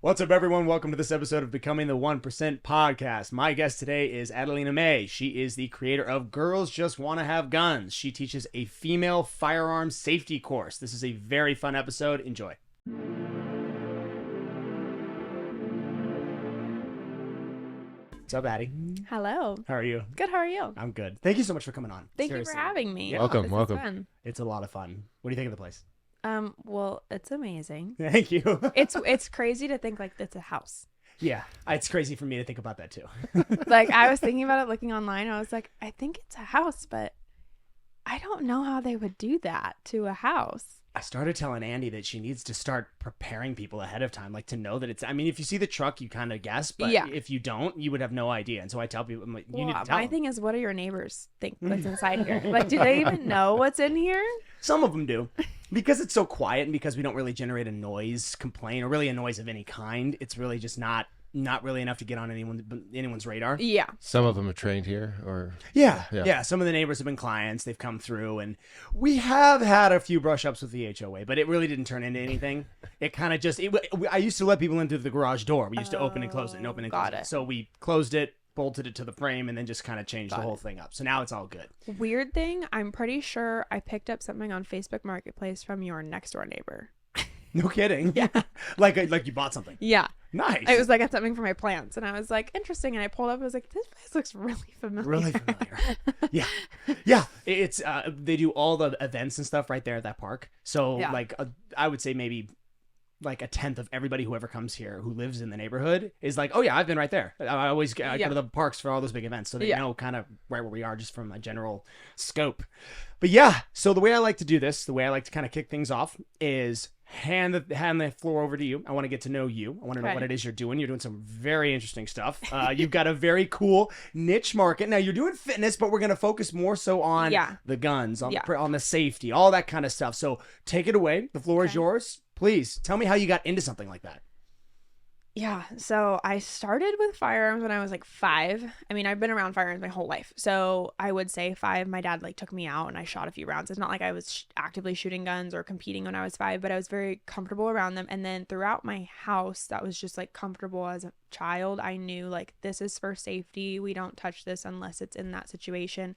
What's up, everyone? Welcome to this episode of Becoming the 1% podcast. My guest today is Adelina Mae. She is the creator of Girls Just Wanna Have Guns. She teaches a female firearms safety course. This is a very fun episode. Enjoy. What's up, Addie? Hello. How are you? Good, how are you? I'm good. Thank you so much for coming on. Thank you for having me. Yeah. Welcome, This welcome. is fun. It's a lot of fun. What do you think of the place? Well, it's amazing. Thank you. It's crazy to think like it's a house. Yeah, it's crazy for me to think about that too. Like I was thinking about it looking online. I was like, I think it's a house, but I don't know how they would do that to a house. I started telling Andy that she needs to start preparing people ahead of time, like to know that it's, I mean, if you see the truck, you kind of guess, but Yeah. if you don't, you would have no idea. And so I tell people, I'm like, you need to tell my them. thing is, what do your neighbors think what's inside here? Like, do they even know what's in here? Some of them do. Because it's so quiet and because we don't really generate a noise complaint or really a noise of any kind, it's really just not really enough to get on anyone's radar. Yeah. Some of them are trained here, or Yeah. Some of the neighbors have been clients. They've come through, and we have had a few brush ups with the HOA, but it really didn't turn into anything. It kind of just, I used to let people in through the garage door. We used to open and close it and open and close it. So we closed it, bolted it to the frame, and then just kind of changed the whole thing up. So now it's all good. Weird thing, I'm pretty sure I picked up something on Facebook Marketplace from your next door neighbor. No kidding. Yeah. like you bought something. Yeah. Nice. It was like something for my plants, and I was like, interesting. And I pulled up, I was like, this place looks really familiar. Really familiar. Yeah. It's they do all the events and stuff right there at that park. So Yeah. I would say maybe like a tenth of everybody who ever comes here who lives in the neighborhood is like, oh yeah, I've been right there. I always go to the parks for all those big events, so they know kind of right where we are just from a general scope. But yeah, so the way I like to do this, the way I like to kind of kick things off is hand the floor over to you. I want to get to know you. I want to know what it is you're doing. You're doing some very interesting stuff. You've got a very cool niche market. Now you're doing fitness, but we're going to focus more so on the guns, on the safety, all that kind of stuff. So take it away. The floor is yours. Please tell me how you got into something like that. Yeah, so I started with firearms when I was like 5. I mean, I've been around firearms my whole life. So I would say 5. My dad like took me out and I shot a few rounds. It's not like I was actively shooting guns or competing when I was 5, but I was very comfortable around them. And then throughout my house, that was just like comfortable as a child. I knew like this is for safety. We don't touch this unless it's in that situation.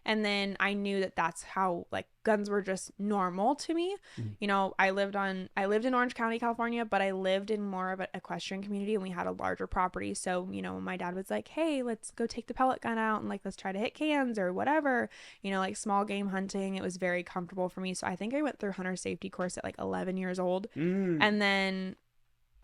And then I knew that that's how like guns were just normal to me. Mm-hmm. You know, I lived in Orange County, California, but I lived in more of an equestrian community and we had a larger property. So, you know, my dad was like, hey, let's go take the pellet gun out and like, let's try to hit cans or whatever, you know, like small game hunting. It was very comfortable for me. So I think I went through hunter safety course at like 11 years old. And then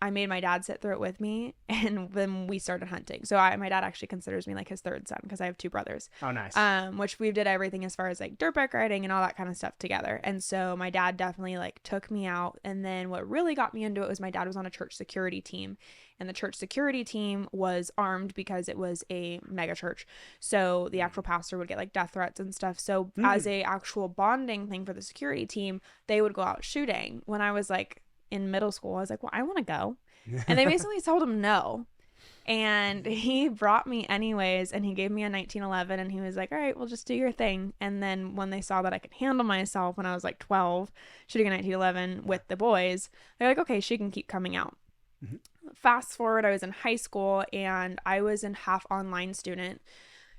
I made my dad sit through it with me, and then we started hunting. So my dad actually considers me like his third son because I have 2 brothers. Oh, nice. Which we did everything as far as like dirt bike riding and all that kind of stuff together. And so my dad definitely like took me out. And then what really got me into it was my dad was on a church security team, and the church security team was armed because it was a mega church. So the actual pastor would get like death threats and stuff. So as a actual bonding thing for the security team, they would go out shooting. When I was like in middle school, I was like, well, I want to go. And they basically told him no. And he brought me anyways, and he gave me a 1911, and he was like, all right, well, just do your thing. And then when they saw that I could handle myself when I was like 12, shooting a 1911 with the boys, they're like, okay, she can keep coming out. Mm-hmm. Fast forward, I was in high school, and I was a half online student.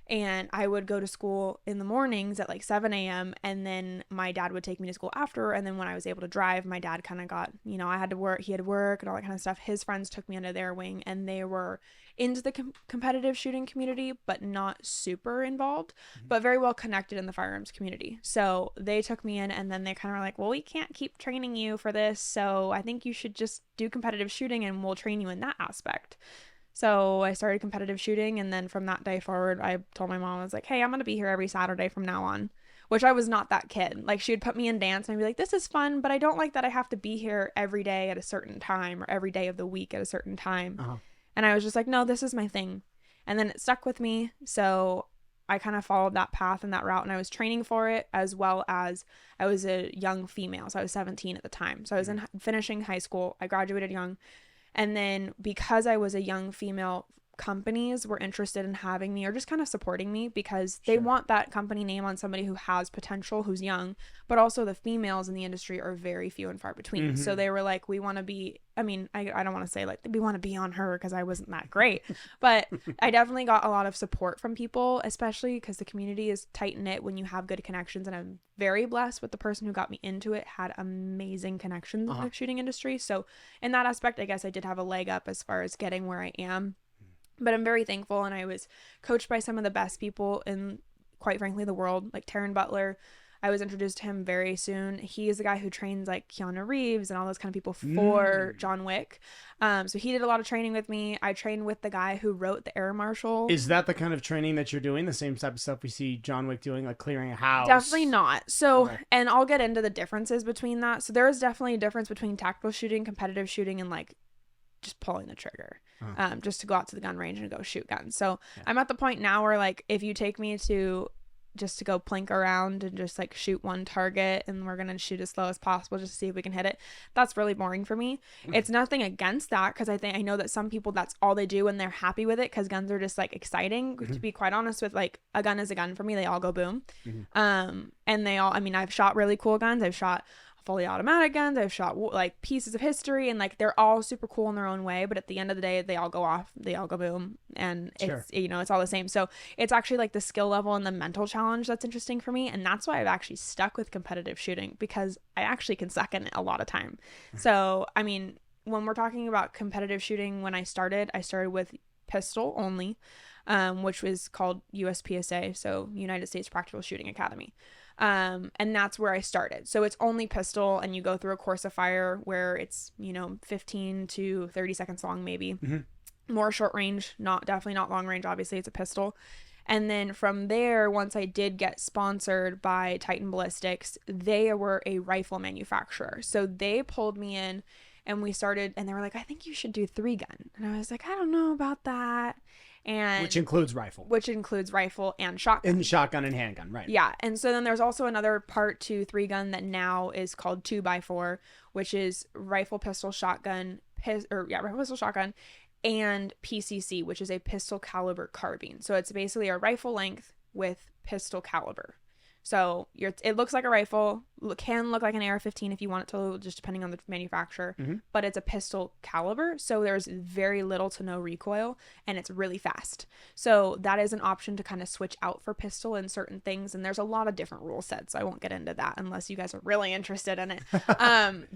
And I would go to school in the mornings at like 7 a.m. And then my dad would take me to school after. And then when I was able to drive, my dad kind of got, you know, I had to work, he had to work and all that kind of stuff. His friends took me under their wing, and they were into the competitive shooting community, but not super involved, but very well connected in the firearms community. So they took me in, and then they kind of were like, well, we can't keep training you for this. So I think you should just do competitive shooting and we'll train you in that aspect. So I started competitive shooting, and then from that day forward, I told my mom, I was like, hey, I'm going to be here every Saturday from now on, which I was not that kid. Like, she would put me in dance, and I'd be like, this is fun, but I don't like that I have to be here every day at a certain time or every day of the week at a certain time. Uh-huh. And I was just like, no, this is my thing. And then it stuck with me. So I kind of followed that path and that route, and I was training for it, as well as I was a young female. So I was 17 at the time. So I was finishing high school. I graduated young. And then because I was a young female companies were interested in having me or just kind of supporting me because they want that company name on somebody who has potential, who's young, but also the females in the industry are very few and far between. So they were like, we want to be, I mean, I don't want to say like we want to be on her because I wasn't that great, but I definitely got a lot of support from people, especially because the community is tight knit when you have good connections. And I'm very blessed with the person who got me into it, had amazing connections in the shooting industry. So in that aspect, I guess I did have a leg up as far as getting where I am. But I'm very thankful, and I was coached by some of the best people in, quite frankly, the world, like Taryn Butler. I was introduced to him very soon. He is the guy who trains like Keanu Reeves and all those kind of people for John Wick. So he did a lot of training with me. I trained with the guy who wrote the Air Marshal. Is that the kind of training that you're doing? The same type of stuff we see John Wick doing, like clearing a house? Definitely not. So, and I'll get into the differences between that. So there is definitely a difference between tactical shooting, competitive shooting, and like just pulling the trigger, just to go out to the gun range and go shoot guns. So I'm at the point now where like if you take me to just to go plink around and just like shoot one target and we're gonna shoot as slow as possible just to see if we can hit it, that's really boring for me. It's nothing against that, because I know that some people that's all they do and they're happy with it because guns are just like exciting. To be quite honest with, like, a gun is a gun for me. They all go boom. And they all, I mean, I've shot really cool guns. I've shot fully automatic guns, I've shot like pieces of history, and like they're all super cool in their own way, but at the end of the day they all go off, they all go boom, and it's you know, it's all the same. So it's actually like the skill level and the mental challenge that's interesting for me, and that's why I've actually stuck with competitive shooting, because I actually can suck in it a lot of time. So I mean, when we're talking about competitive shooting, when I started with pistol only, which was called USPSA, so United States Practical Shooting Academy. And that's where I started. So it's only pistol, and you go through a course of fire where it's, you know, 15 to 30 seconds long, maybe. More short range, definitely not long range. Obviously it's a pistol. And then from there, once I did get sponsored by Titan Ballistics, they were a rifle manufacturer. So they pulled me in and we started, and they were like, I think you should do 3-gun. And I was like, I don't know about that. And which includes rifle and shotgun. And shotgun and handgun, right? Yeah. And so then there's also another part to 3-gun that now is called 2x4, which is rifle, pistol, shotgun, rifle, pistol, shotgun, and PCC, which is a pistol caliber carbine. So it's basically a rifle length with pistol caliber. So it looks like a rifle, can look like an AR-15 if you want it to, just depending on the manufacturer, but it's a pistol caliber, so there's very little to no recoil, and it's really fast. So that is an option to kind of switch out for pistol in certain things, and there's a lot of different rule sets. So I won't get into that unless you guys are really interested in it.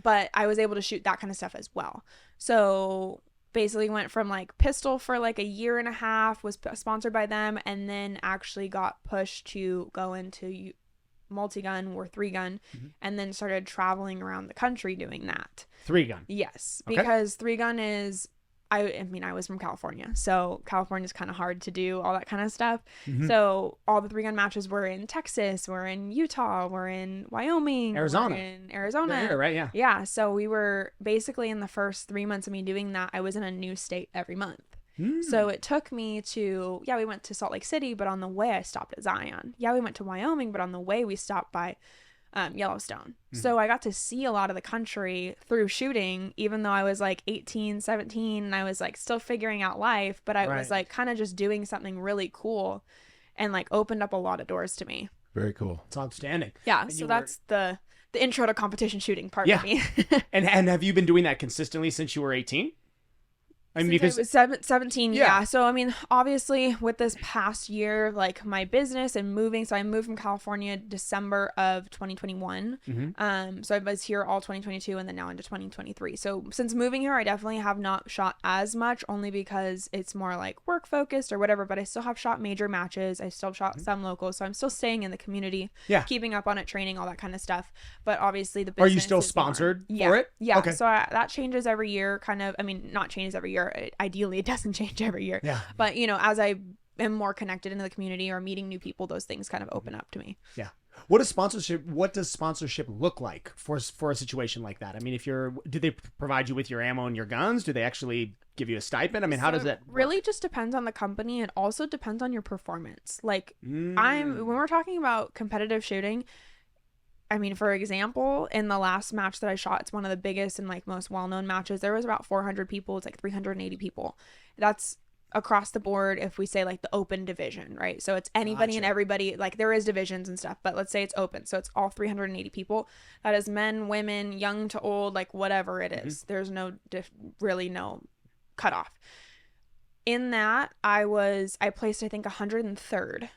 But I was able to shoot that kind of stuff as well. So basically went from like pistol for like a year and a half, was sponsored by them, and then actually got pushed to go into multi-gun or 3-gun, and then started traveling around the country doing that. 3-gun? Yes, because 3-gun is, I mean, I was from California, so California is kind of hard to do all that kind of stuff. So all the 3-gun matches were in Texas, we're in Utah, we're in Wyoming, Arizona. we're in Arizona. Yeah, right, yeah. Yeah, so we were basically, in the first 3 months of me doing that, I was in a new state every month. So it took me to, we went to Salt Lake City, but on the way I stopped at Zion. We went to Wyoming, but on the way we stopped by Yellowstone. So I got to see a lot of the country through shooting, even though I was like 18, 17, and I was like still figuring out life, but I was like kind of just doing something really cool, and like opened up a lot of doors to me. Very cool. It's outstanding. Yeah, and so that's the intro to competition shooting part of me. and have you been doing that consistently since you were 18? I mean, because it was 17, So, I mean, obviously, with this past year, like my business and moving, so I moved from California December of 2021. So I was here all 2022 and then now into 2023. So since moving here, I definitely have not shot as much, only because it's more like work focused or whatever, but I still have shot major matches. I still shot some locals. So I'm still staying in the community, keeping up on it, training, all that kind of stuff. But obviously the business. Are you still sponsored for it? Yeah. Okay. So that changes every year, kind of. I mean, not changes every year. Ideally, it doesn't change every year. Yeah. But, you know, as I am more connected into the community or meeting new people, those things kind of open up to me. Yeah. What does sponsorship look like for a situation like that? I mean, do they provide you with your ammo and your guns? Do they actually give you a stipend? I mean, how does that work? Really just depends on the company. It also depends on your performance. Like when we're talking about competitive shooting, I mean, for example, in the last match that I shot, it's one of the biggest and like most well-known matches. There was about 400 people. It's like 380 people. That's across the board, if we say like the open division, right? So it's anybody and everybody, like there is divisions and stuff, but let's say it's open. So it's all 380 people. That is men, women, young to old, like whatever it is. There's no really no cutoff. In that, I placed, I think, 103rd.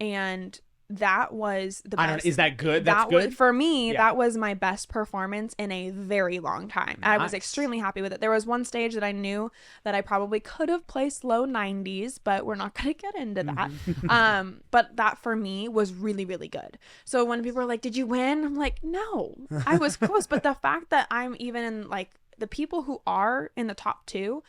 And that was the best. Is that good? That's good? For me, that was my best performance in a very long time. Nice. I was extremely happy with it. There was one stage that I knew that I probably could have placed low 90s, but we're not going to get into that. But that for me was really, really good. So when people are like, did you win? I'm like, no, I was close. But the fact that I'm even in like the people who are in the top 2,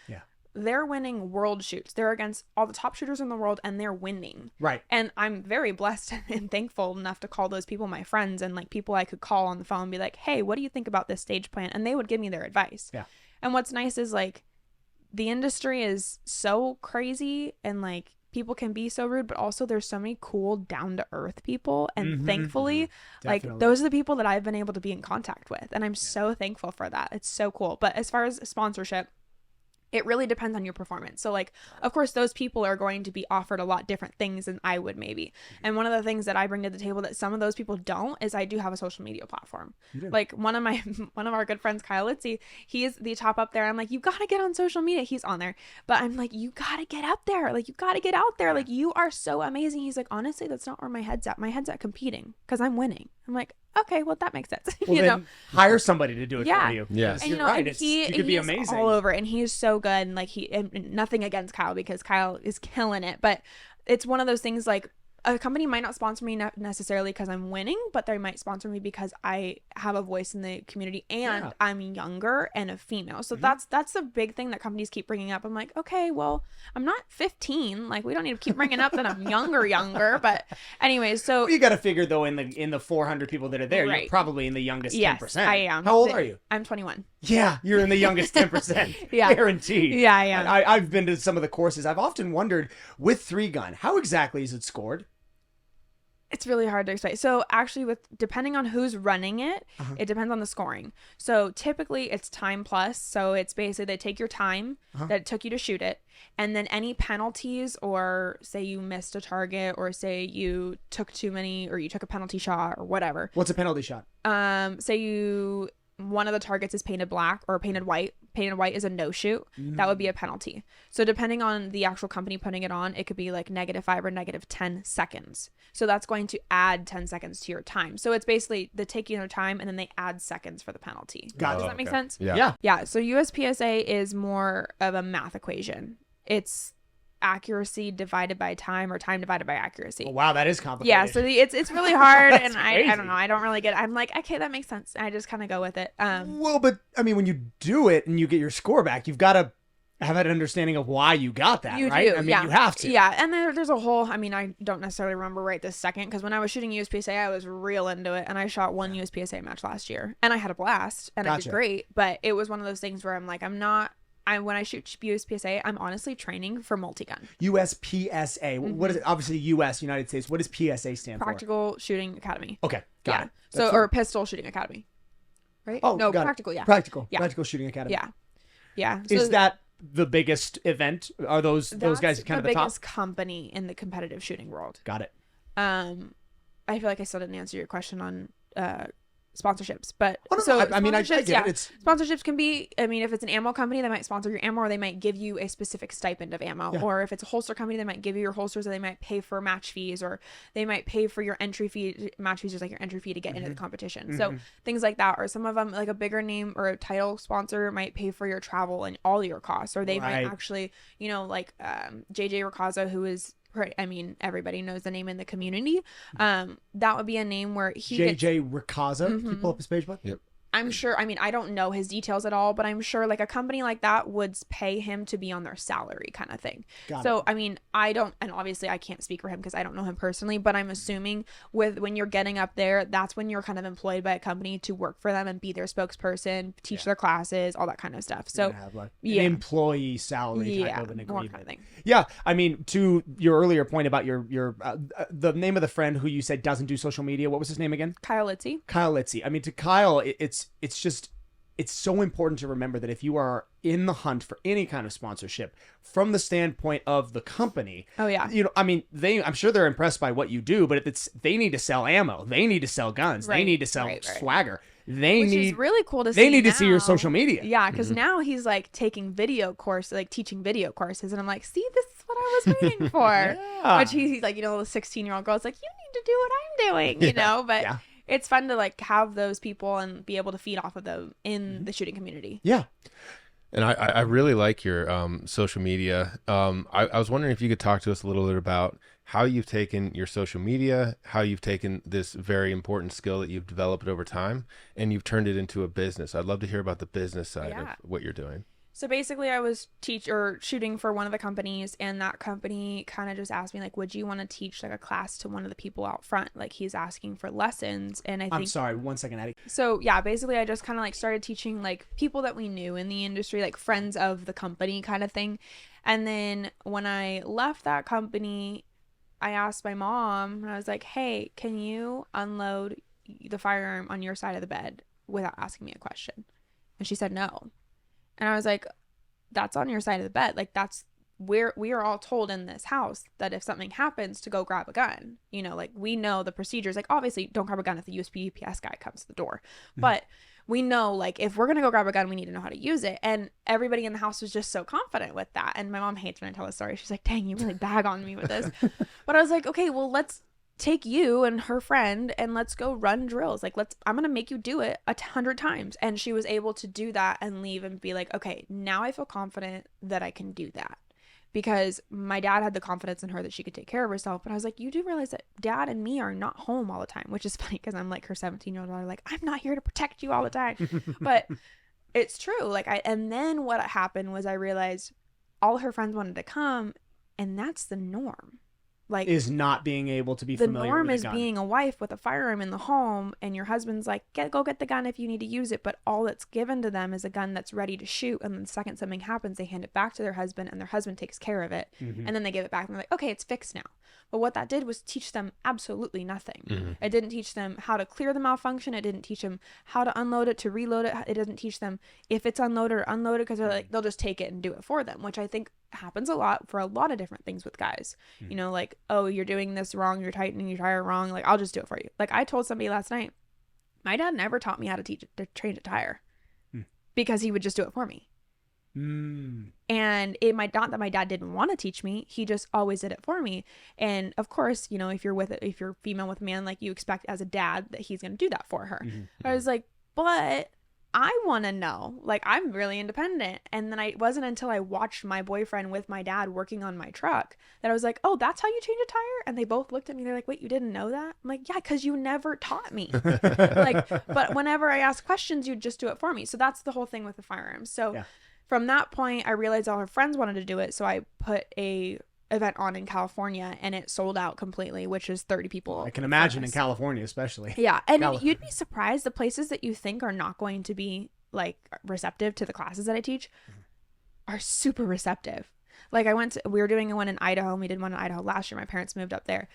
they're winning world shoots. They're against all the top shooters in the world and they're winning. Right. And I'm very blessed and thankful enough to call those people my friends and like people I could call on the phone and be like, hey, what do you think about this stage plan? And they would give me their advice. Yeah. And what's nice is like the industry is so crazy and like people can be so rude, but also there's so many cool down to earth people. And thankfully, like those are the people that I've been able to be in contact with. And I'm so thankful for that. It's so cool. But as far as sponsorship, it really depends on your performance. So like, of course, those people are going to be offered a lot different things than I would maybe. And one of the things that I bring to the table that some of those people don't is I do have a social media platform. Like one of our good friends, Kyle Litzy, he's the top up there. I'm like, you got to get on social media. He's on there. But I'm like, you got to get up there. Like, you got to get out there. Like, you are so amazing. He's like, honestly, that's not where my head's at. My head's at competing because I'm winning. I'm like, okay, well, that makes sense. Well, then hire somebody to do it for you. Yes. And you're right. You could be amazing. All over, and he's so good. And like and nothing against Kyle because Kyle is killing it, but it's one of those things like a company might not sponsor me necessarily because I'm winning, but they might sponsor me because I have a voice in the community and I'm younger and a female. So that's the big thing that companies keep bringing up. I'm like, okay, well, I'm not 15. Like, we don't need to keep bringing up that I'm younger. But anyways, so well, you got to figure though in the 400 people that are there, you're probably in the youngest 10%. Yes, I am. How old are you? I'm 21. Yeah, you're in the youngest 10%. Guaranteed. Yeah, I am. I've been to some of the courses. I've often wondered with 3-gun, how exactly is it scored? It's really hard to explain. So actually depending on who's running it, it depends on the scoring. So typically it's time plus. So it's basically they take your time that it took you to shoot it. And then any penalties or say you missed a target or say you took too many or you took a penalty shot or whatever. What's a penalty shot? Say one of the targets is painted black or painted white. Painted white is a no shoot. That would be a penalty. So depending on the actual company putting it on, it could be like -5 or -10 seconds. So that's going to add 10 seconds to your time. So it's basically they take your time and then they add seconds for the penalty. Gotcha. Does that make sense? Yeah. So USPSA is more of a math equation. It's accuracy divided by time or time divided by accuracy. Oh, wow, that is complicated. Yeah, so it's really hard and crazy. I don't know. I don't really get it. I'm like, okay, that makes sense. I just kind of go with it. Well, but I mean, when you do it and you get your score back, you've got to have an understanding of why you got that, right? Do, I mean, you have to. Yeah, and there's a whole, I mean, I don't necessarily remember right this second because when I was shooting USPSA, I was real into it and I shot one USPSA match last year and I had a blast and I did great, but it was one of those things where I'm like, when I shoot USPSA, I'm honestly training for multi-gun. USPSA. What is it? Obviously, US, United States. What does PSA stand for? Practical Shooting Academy. Okay, got it. So, or Pistol Shooting Academy. Right? Oh, no, practical, yeah. Practical. Yeah. Practical Shooting Academy. Yeah. Yeah. So is that the biggest event? Are those guys kind of the top? biggest company in the competitive shooting world. Got it. I feel like I still didn't answer your question on sponsorships, but I mean, I get it. It's sponsorships can be, I mean, if it's an ammo company, they might sponsor your ammo or they might give you a specific stipend of ammo, or if it's a holster company, they might give you your holsters or they might pay for match fees or they might pay for your entry fee. Match fees is like your entry fee to get into the competition. So things like that, or some of them like a bigger name or a title sponsor might pay for your travel and all your costs, or they might actually, like JJ Racaza, who is, I mean, everybody knows the name in the community. That would be a name where he JJ Racaza. Can you pull up his page, bud? Yep. I'm sure, I mean, I don't know his details at all, but I'm sure like a company like that would pay him to be on their salary kind of thing. I mean, I don't, and obviously I can't speak for him because I don't know him personally, but I'm assuming when you're getting up there, that's when you're kind of employed by a company to work for them and be their spokesperson, teach their classes, all that kind of stuff. So have like an employee salary type of an agreement. Kind of thing. Yeah. I mean, to your earlier point about your the name of the friend who you said doesn't do social media, what was his name again? Kyle Litzy. Kyle Litzy. I mean, to Kyle, it's just it's so important to remember that if you are in the hunt for any kind of sponsorship from the standpoint of the company, Oh yeah. I mean, I'm sure they're impressed by what you do, but if they need to sell ammo, they need to sell guns, they need to sell swagger. Which is really cool to see. They need to see your social media. Yeah, because now he's like taking video courses, like teaching video courses, and I'm like, see, this is what I was waiting for. Yeah. Which he's like, the 16-year-old girl's like, you need to do what I'm doing, but it's fun to like have those people and be able to feed off of them in the shooting community. Yeah. And I really like your social media. I was wondering if you could talk to us a little bit about how you've taken your social media, how you've taken this very important skill that you've developed over time, and you've turned it into a business. I'd love to hear about the business side of what you're doing. So basically I was shooting for one of the companies, and that company kind of just asked me like, would you want to teach like a class to one of the people out front? Like he's asking for lessons. And I'm sorry, 1 second, Addie. So yeah, basically I just kind of like started teaching like people that we knew in the industry, like friends of the company kind of thing. And then when I left that company, I asked my mom, and I was like, hey, can you unload the firearm on your side of the bed without asking me a question? And she said no. And I was like, that's on your side of the bed. Like that's where we are all told in this house that if something happens to go grab a gun, like we know the procedures. Like obviously don't grab a gun if the UPS guy comes to the door, but we know like if we're going to go grab a gun, we need to know how to use it. And everybody in the house was just so confident with that. And my mom hates when I tell this story. She's like, dang, you really bag on me with this. But I was like, okay, well, let's take you and her friend and let's go run drills. Like I'm gonna make you do it 100 times. And she was able to do that and leave and be like, okay, now I feel confident that I can do that, because my dad had the confidence in her that she could take care of herself. But I was like, you do realize that dad and me are not home all the time, which is funny because I'm like her 17-year-old daughter, like I'm not here to protect you all the time. But it's true. Like and then what happened was I realized all her friends wanted to come, and that's the norm. Like is not being able to be familiar with a gun. The norm is being a wife with a firearm in the home, and your husband's like, go get the gun if you need to use it, but all that's given to them is a gun that's ready to shoot, and then the second something happens, they hand it back to their husband, and their husband takes care of it, and then they give it back, and they're like, okay, it's fixed now. But what that did was teach them absolutely nothing. It didn't teach them how to clear the malfunction. It didn't teach them how to unload it, to reload it. It doesn't teach them if it's unloaded or unloaded, because they're like, they'll just take it and do it for them, which I think happens a lot for a lot of different things with guys. Like, oh, you're doing this wrong, you're tightening your tire wrong, like I'll just do it for you. Like I told somebody last night, my dad never taught me how to change a tire because he would just do it for me. And it might not that my dad didn't want to teach me, he just always did it for me. And of course, if you're female with a man, like you expect as a dad that he's going to do that for her. I was like, but I want to know, like I'm really independent. And then it wasn't until I watched my boyfriend with my dad working on my truck that I was like, oh, that's how you change a tire? And they both looked at me, they're like, wait, you didn't know that? I'm like, yeah, because you never taught me. But whenever I asked questions, you'd just do it for me. So that's the whole thing with the firearms. So from that point, I realized all her friends wanted to do it. So I put a event on in California, and it sold out completely, which is 30 people. I can imagine in California, especially. Yeah. And you'd be surprised, the places that you think are not going to be like receptive to the classes that I teach are super receptive. Like we were doing one in Idaho, and we did one in Idaho last year. My parents moved up there,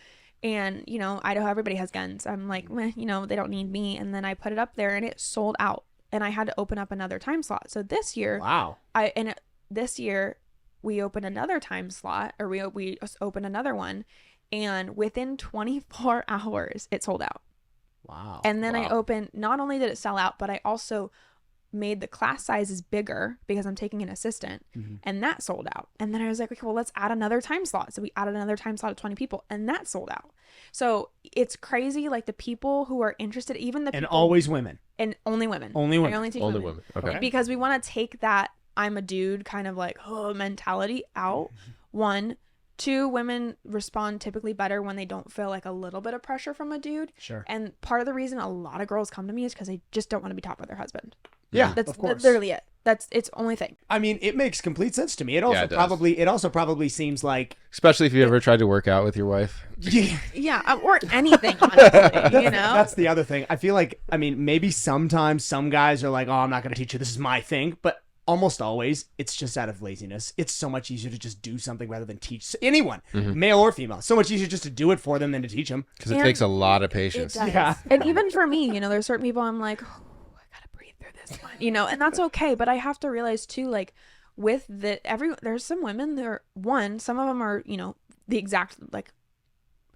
and Idaho, everybody has guns. I'm like, they don't need me. And then I put it up there, and it sold out, and I had to open up another time slot. So this year, this year we opened another time slot, or we opened another one, and within 24 hours it sold out. Wow. And then I opened, not only did it sell out, but I also made the class sizes bigger because I'm taking an assistant, and that sold out. And then I was like, okay, well, let's add another time slot. So we added another time slot of 20 people, and that sold out. So it's crazy, like the people who are interested, even the people, and always women, and only women. Only women. I only teach only women. Okay. Because we want to take that I'm a dude kind of like mentality out. 1, 2, women respond typically better when they don't feel like a little bit of pressure from a dude. Sure. And part of the reason a lot of girls come to me is because they just don't want to be taught by their husband. Yeah, that's of course. That's literally it. That's its only thing. I mean, it makes complete sense to me. It also does. probably seems like, especially if you ever tried to work out with your wife. Yeah, or anything, honestly. That's the other thing. I feel like, I mean, maybe sometimes some guys are like, oh, I'm not going to teach you. This is my thing. But almost always, it's just out of laziness. It's so much easier to just do something rather than teach anyone, male or female. So much easier just to do it for them than to teach them. Because it takes a lot of patience. Yeah. And even for me, there's certain people I'm like, oh, I got to breathe through this one, you know, and that's okay. But I have to realize too, like with there's some women that are some of them are, you know, the exact like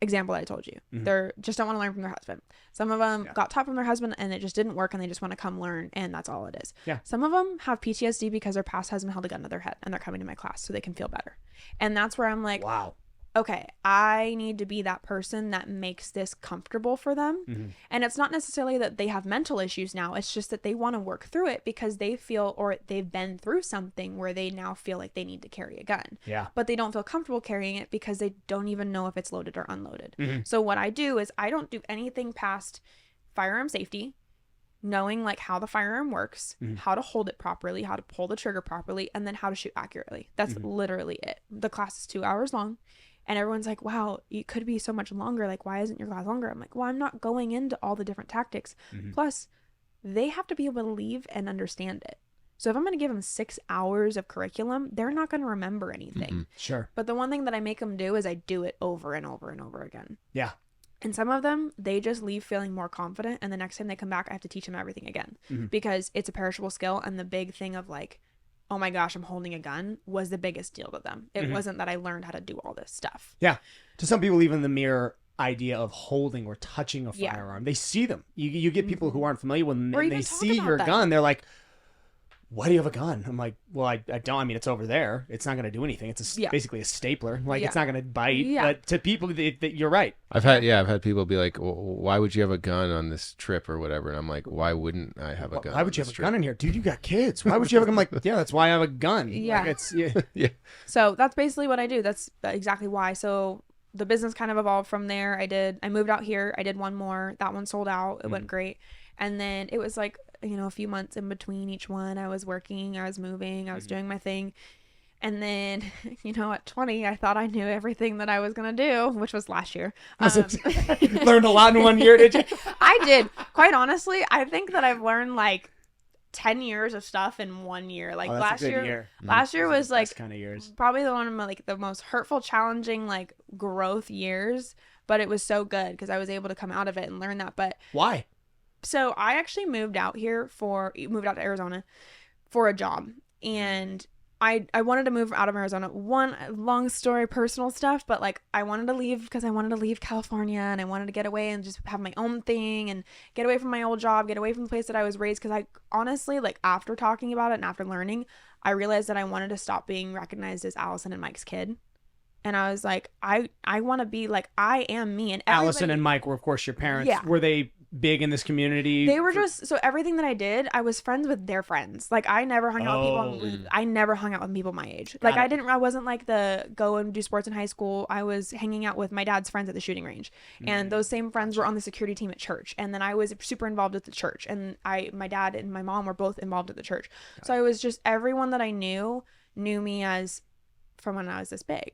example that I told you. They're just don't want to learn from their husband. Some of them got taught from their husband and it just didn't work and they just want to come learn, and that's all it is. Yeah. Some of them have PTSD because their past husband held a gun to their head and they're coming to my class so they can feel better. And that's where I'm like, wow. Okay, I need to be that person that makes this comfortable for them. And it's not necessarily that they have mental issues now. It's just that they want to work through it because they feel, or they've been through something where they now feel like they need to carry a gun. Yeah. But they don't feel comfortable carrying it because they don't even know if it's loaded or unloaded. So what I do is I don't do anything past firearm safety, knowing like how the firearm works, how to hold it properly, how to pull the trigger properly, and then how to shoot accurately. That's literally it. The class is 2 hours long. And everyone's like, wow, it could be so much longer. Like, why isn't your class longer? I'm like, well, I'm not going into all the different tactics. Plus, they have to be able to leave and understand it. So if I'm going to give them 6 hours of curriculum, they're not going to remember anything. Sure. But the one thing that I make them do is I do it over and over and over again. Yeah. And some of them, they just leave feeling more confident. And the next time they come back, I have to teach them everything again. Because it's a perishable skill. And the big thing of like, oh my gosh, I'm holding a gun was the biggest deal to them. It wasn't that I learned how to do all this stuff. Yeah. To some people, even the mere idea of holding or touching a firearm, they see them. You get people who aren't familiar with them, and they see your gun. They're like, why do you have a gun? I'm like, well, I don't. I mean, it's over there. It's not going to do anything. It's basically a stapler. Like, it's not going to bite. But to people, you're right. I've had people be like, well, why would you have a gun on this trip or whatever? And I'm like, why wouldn't I have a gun? Why would you have a gun in here? Dude, you got kids. Why would you have a gun? I'm like, yeah, that's why I have a gun. Yeah. Like, Yeah. So that's basically what I do. That's exactly why. So the business kind of evolved from there. I moved out here. I did one more. That one sold out. It went great. And then it was like, you know, a few months in between each one. I was working, I was moving, I was doing my thing. And then, you know, at 20, I thought I knew everything that I was going to do, which was last year. Learned a lot in 1 year, did you? I did. Quite honestly, I think that I've learned like 10 years of stuff in 1 year. Like last year was like kind of years. Probably the one of my, like the most hurtful, challenging, like growth years. But it was so good because I was able to come out of it and learn that. But why? So I actually moved out to Arizona for a job, and I wanted to move out of Arizona. One long story, personal stuff, but like I wanted to leave because I wanted to leave California and I wanted to get away and just have my own thing and get away from my old job, get away from the place that I was raised. Because I honestly, like after talking about it and after learning, I realized that I wanted to stop being recognized as Allison and Mike's kid. And I was like, I want to be like, I am me. And Allison and Mike were, of course, your parents. Yeah. Were they big in this community? They were just, so everything that I did, I was friends with their friends. Like I never hung out with people. I never hung out with people my age. Like I wasn't like the go and do sports in high school. I was hanging out with my dad's friends at the shooting range. And those same friends were on the security team at church. And then I was super involved at the church. And my dad and my mom were both involved at the church. So I was just, everyone that I knew me as from when I was this big.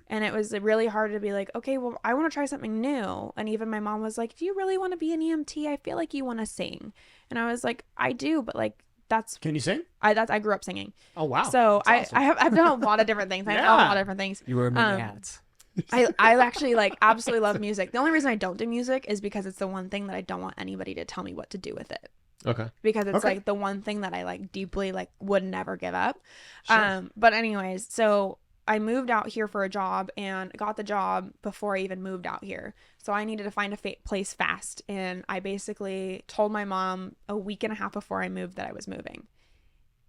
And it was really hard to be like, okay, well, I want to try something new. And even my mom was like, do you really want to be an EMT? I feel like you want to sing. And I was like, I do, but like, that's... Can you sing? I grew up singing. Oh, wow. So I've done a lot of different things. I've done a lot of different things. You were many hats. I actually like absolutely love music. The only reason I don't do music is because it's the one thing that I don't want anybody to tell me what to do with it. Okay. Because it's like the one thing that I like deeply like would never give up. Sure. But anyways, so I moved out here for a job and got the job before I even moved out here. So I needed to find a place fast. And I basically told my mom a week and a half before I moved that I was moving.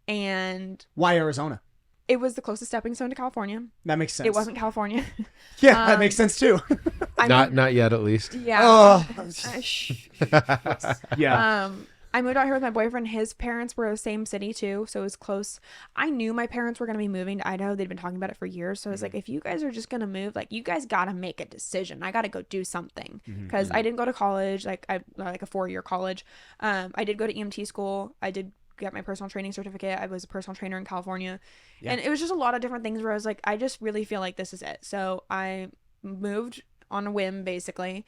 And why Arizona? It was the closest stepping stone to California. That makes sense. It wasn't California. Yeah, that makes sense too. Not yet, at least. Yeah. Oh. Yeah. I moved out here with my boyfriend. His parents were the same city too, so it was close. I knew my parents were going to be moving to Idaho. They'd been talking about it for years. So I was like, if you guys are just going to move, like you guys got to make a decision. I got to go do something because I didn't go to college, like a 4-year college. I did go to EMT school. I did get my personal training certificate. I was a personal trainer in California. Yeah. And it was just a lot of different things where I was like, I just really feel like this is it. So I moved on a whim, basically.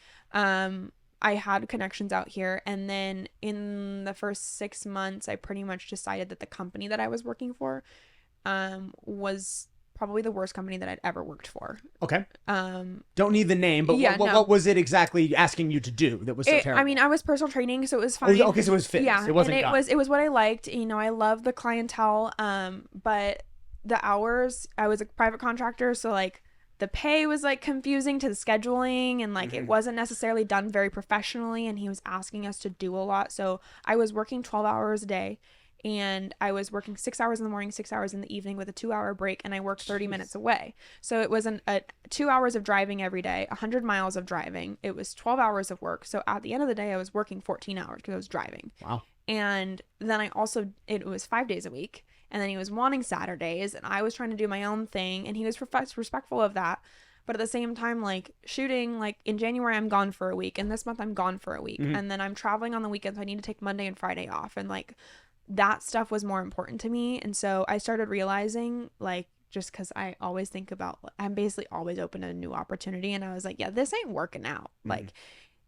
I had connections out here, and then in the first 6 months I pretty much decided that the company that I was working for was probably the worst company that I'd ever worked for. Okay. Don't need the name, but what was it exactly asking you to do that was so terrible? I mean, I was personal training, so it was fine. Oh, okay, so it was fitness. Yeah, it wasn't. And it was what I liked. You know, I love the clientele. But the hours, I was a private contractor, so like the pay was like confusing to the scheduling, and like it wasn't necessarily done very professionally. And he was asking us to do a lot, so I was working 12 hours a day. And I was working 6 hours in the morning, 6 hours in the evening with a 2-hour break, and I worked 30 minutes away. So it was a 2 hours of driving every day, 100 miles of driving. It was 12 hours of work. So at the end of the day, I was working 14 hours because I was driving. Wow. And then it was 5 days a week. And then he was wanting Saturdays, and I was trying to do my own thing, and he was respectful of that. But at the same time, like shooting, like in January, I'm gone for a week, and this month I'm gone for a week. And then I'm traveling on the weekends. So I need to take Monday and Friday off. And like, that stuff was more important to me. And so I started realizing, like, just because I always think about, I'm basically always open to a new opportunity. And I was like, yeah, this ain't working out. Like,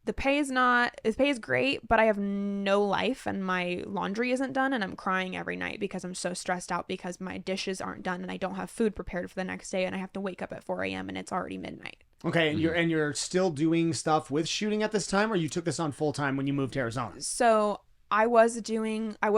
the pay is great, but I have no life, and my laundry isn't done, and I'm crying every night because I'm so stressed out because my dishes aren't done, and I don't have food prepared for the next day, and I have to wake up at 4 a.m. and it's already midnight. Okay, and you're still doing stuff with shooting at this time, or you took this on full time when you moved to Arizona? So I was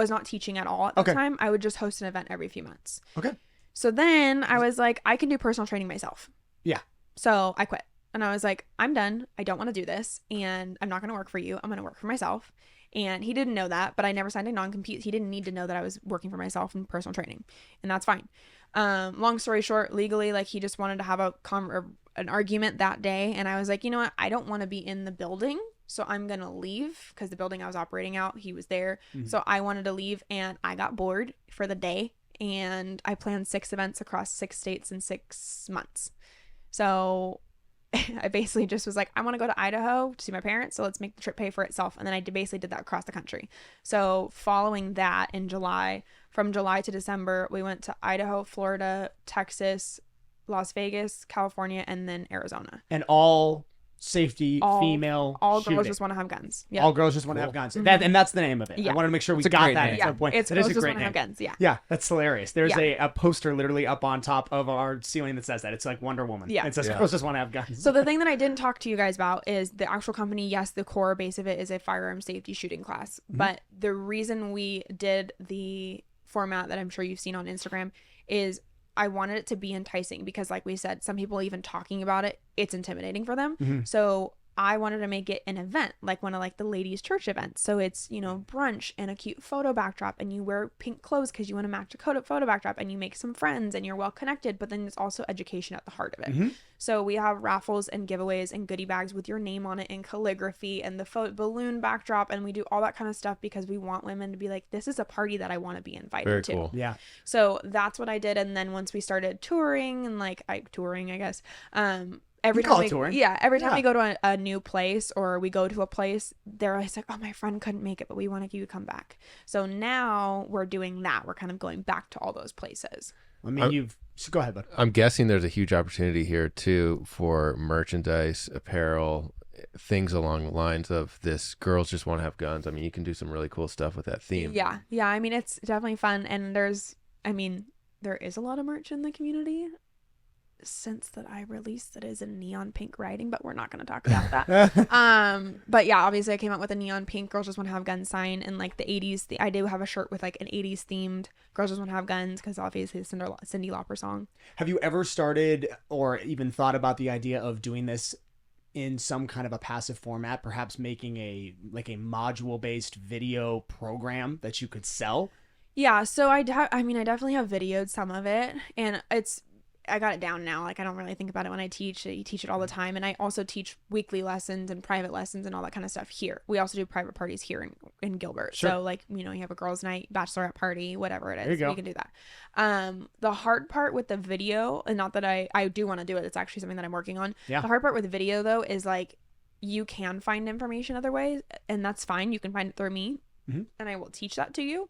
not teaching at all at the time. I would just host an event every few months. Okay. So then I was like, I can do personal training myself. Yeah. So I quit. And I was like, I'm done. I don't want to do this. And I'm not going to work for you. I'm going to work for myself. And he didn't know that, but I never signed a non-compete. He didn't need to know that I was working for myself in personal training. And that's fine. Long story short, legally, like, he just wanted to have an argument that day. And I was like, you know what? I don't want to be in the building. So I'm going to leave, because the building I was operating out, he was there. So I wanted to leave, and I got bored for the day. And I planned 6 events across 6 states in 6 months. So I basically just was like, I want to go to Idaho to see my parents, so let's make the trip pay for itself. And then I basically did that across the country. So following that, in July, from July to December, we went to Idaho, Florida, Texas, Las Vegas, California, and then Arizona. And all safety, female all shooting. Girls Just Want to Have Guns. Yep. All Girls Just Want to Have Guns. And that's the name of it. Yeah. I wanted to make sure we got that. Yeah. It's that Girls is a Just great Want to Have name. Guns. Yeah. Yeah, that's hilarious. There's a poster literally up on top of our ceiling that says that. It's like Wonder Woman. Yeah. It says Girls Just Want to Have Guns. So the thing that I didn't talk to you guys about is the actual company. Yes, the core base of it is a firearm safety shooting class. But the reason we did the format that I'm sure you've seen on Instagram is I wanted it to be enticing, because like we said, some people even talking about it, it's intimidating for them. So I wanted to make it an event, like one of like the ladies' church events. So it's, you know, brunch and a cute photo backdrop, and you wear pink clothes because you want to match a photo backdrop, and you make some friends, and you're well connected. But then there's also education at the heart of it. So we have raffles and giveaways and goodie bags with your name on it in calligraphy, and the balloon backdrop, and we do all that kind of stuff because we want women to be like, this is a party that I want to be invited to. Very cool. Yeah. So that's what I did. And then once we started touring, and like I guess, every time we go to a new place, or we go to a place, they're always like, oh, my friend couldn't make it, but we want you to come back. So now we're doing that. We're kind of going back to all those places. I mean, go ahead, bud. I'm guessing there's a huge opportunity here too for merchandise, apparel, things along the lines of this Girls Just Want to Have Guns. I mean, you can do some really cool stuff with that theme. Yeah. I mean, it's definitely fun. And there is a lot of merch in the community since that I released that is in neon pink writing, but we're not going to talk about that. But yeah, obviously I came out with a neon pink Girls Just Want to Have Guns sign in like the 80s. I do have a shirt with like an 80s themed Girls Just Want to Have Guns, because obviously the Cyndi Lauper song. Have you ever started or even thought about the idea of doing this in some kind of a passive format, perhaps making a module based video program that you could sell? Yeah, so I definitely have videoed some of it, and I got it down now. Like, I don't really think about it when I teach. You teach it all the time. And I also teach weekly lessons and private lessons and all that kind of stuff here. We also do private parties here in Gilbert. Sure. So like, you know, you have a girls' night, bachelorette party, whatever it is. There you go. We can do that. The hard part with the video, and not that I do want to do it, it's actually something that I'm working on. Yeah. The hard part with the video though is like, you can find information other ways, and that's fine. You can find it through me, and I will teach that to you.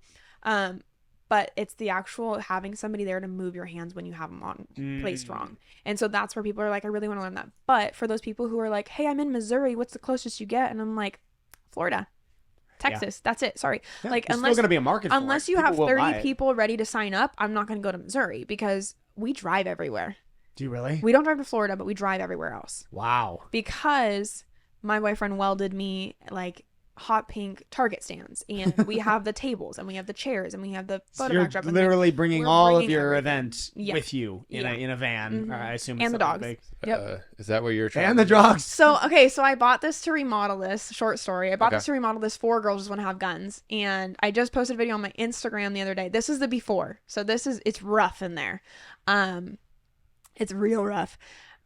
But it's the actual having somebody there to move your hands when you have them on placed wrong. And so that's where people are like, I really want to learn that. But for those people who are like, hey, I'm in Missouri, what's the closest you get? And I'm like, Florida, Texas. That's it. Sorry. Yeah, like, there's still going to be a market for it. Unless you have 30 people ready to sign up, I'm not going to go to Missouri, because we drive everywhere. Do you really? We don't drive to Florida, but we drive everywhere else. Wow. Because my boyfriend welded me like hot pink Target stands, and we have the tables, and we have the chairs, and we have the photo You're backdrop. literally bringing all of your everything. event with you in a van. Mm-hmm. I assume. And the dogs. Big. Yep. Is that what you're trying? And the dogs. So I bought this to remodel this. Short story. I bought this to remodel this for Girls Just Wanna Have Guns, and I just posted a video on my Instagram the other day. This is the before. So it's rough in there. It's real rough.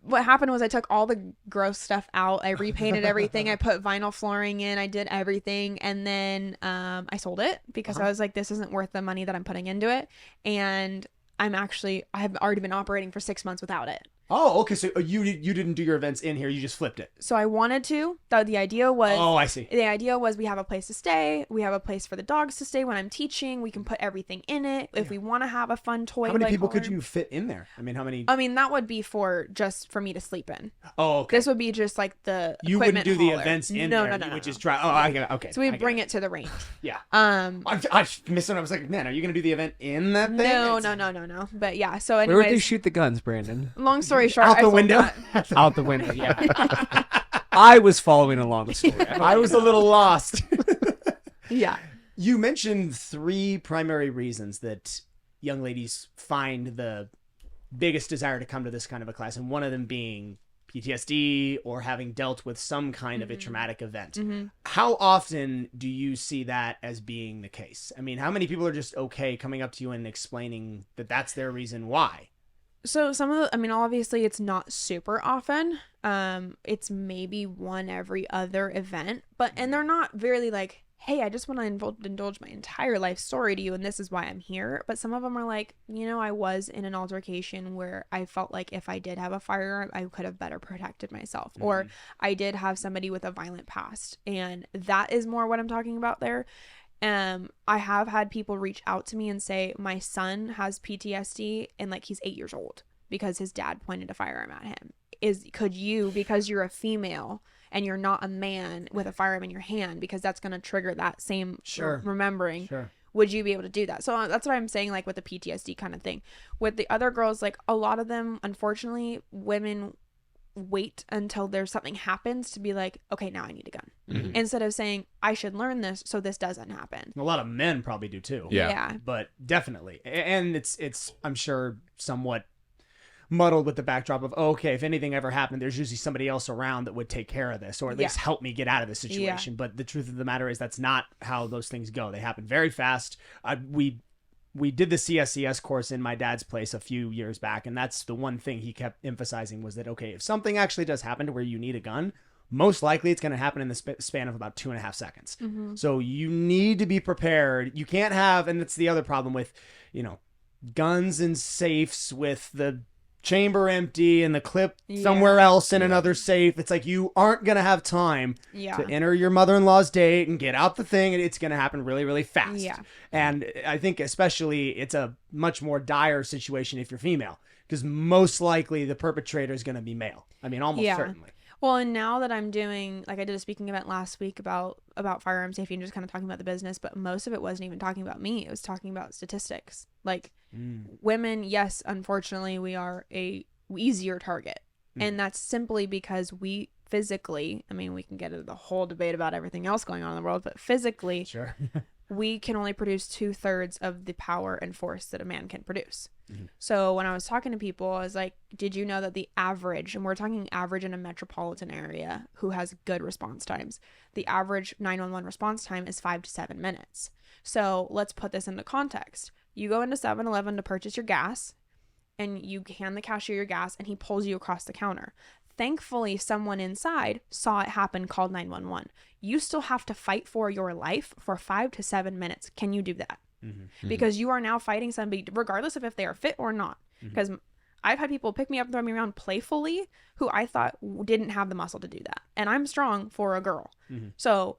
What happened was I took all the gross stuff out. I repainted everything. I put vinyl flooring in. I did everything. And then I sold it because I was like, this isn't worth the money that I'm putting into it. And I have already been operating for 6 months without it. Oh, okay. So you didn't do your events in here. You just flipped it. So I wanted to. The idea was. Oh, I see. The idea was we have a place to stay. We have a place for the dogs to stay when I'm teaching. We can put everything in it. If we want to have a fun toy. How many people could you fit in there? I mean, how many? I mean, that would be just for me to sleep in. Oh, okay. This would be just like the You wouldn't do the events in there. No. You would just try. Oh, I get it. Okay. So we'd bring it to the range. Yeah. I missed it. I was like, man, are you going to do the event in that thing? No. But yeah. So anyways. Where would they shoot the guns, Brandon? Long story short. Out the window. Out the window, yeah. I was following along the story. I was a little lost. Yeah. You mentioned 3 primary reasons that young ladies find the biggest desire to come to this kind of a class, and one of them being PTSD or having dealt with some kind of a traumatic event. Mm-hmm. How often do you see that as being the case? I mean, how many people are just okay coming up to you and explaining that that's their reason why? So obviously it's not super often. It's maybe one every other event, and they're not really like, hey, I just want to indulge my entire life story to you, and this is why I'm here. But some of them are like, I was in an altercation where I felt like if I did have a firearm, I could have better protected myself. Mm-hmm. Or I did have somebody with a violent past. And that is more what I'm talking about there. I have had people reach out to me and say, my son has PTSD and like he's 8 years old because his dad pointed a firearm at him. Could you, because you're a female and you're not a man with a firearm in your hand, because that's going to trigger that same remembering. Sure. Would you be able to do that? So that's what I'm saying, like with the PTSD kind of thing. With the other girls, like a lot of them, unfortunately, women wait until there's something happens to be like, okay, now I need a gun. Mm-hmm. Instead of saying, I should learn this so this doesn't happen. A lot of men probably do too. Yeah. But definitely. And it's I'm sure somewhat muddled with the backdrop of, okay, if anything ever happened, there's usually somebody else around that would take care of this, or at least help me get out of this situation. Yeah. But the truth of the matter is that's not how those things go. They happen very fast. We did the CSCS course in my dad's place a few years back, and that's the one thing he kept emphasizing was that, okay, if something actually does happen to where you need a gun, most likely it's going to happen in the span of about 2.5 seconds. Mm-hmm. So you need to be prepared. You can't have, and that's the other problem with, guns and safes with the chamber empty and the clip somewhere else in another safe. It's like you aren't going to have time to enter your mother-in-law's date and get out the thing, and it's going to happen really, really fast. Yeah. And I think especially it's a much more dire situation if you're female, because most likely the perpetrator is going to be male. I mean, almost certainly. Well, and now that I'm doing, like I did a speaking event last week about firearm safety and just kind of talking about the business, but most of it wasn't even talking about me. It was talking about statistics. Like women, yes, unfortunately, we are a easier target. And that's simply because we physically, I mean, we can get into the whole debate about everything else going on in the world, but physically, we can only produce 2/3 of the power and force that a man can produce. Mm-hmm. So when I was talking to people, I was like, did you know that the average, and we're talking average in a metropolitan area who has good response times, the average 911 response time is 5 to 7 minutes. So let's put this into context. You go into 7-Eleven to purchase your gas, and you hand the cashier your gas, and he pulls you across the counter. Thankfully, someone inside saw it happen, called 911. You still have to fight for your life for 5 to 7 minutes. Can you do that? Mm-hmm. Because you are now fighting somebody, regardless of if they are fit or not. Because I've had people pick me up and throw me around playfully who I thought didn't have the muscle to do that. And I'm strong for a girl. Mm-hmm. So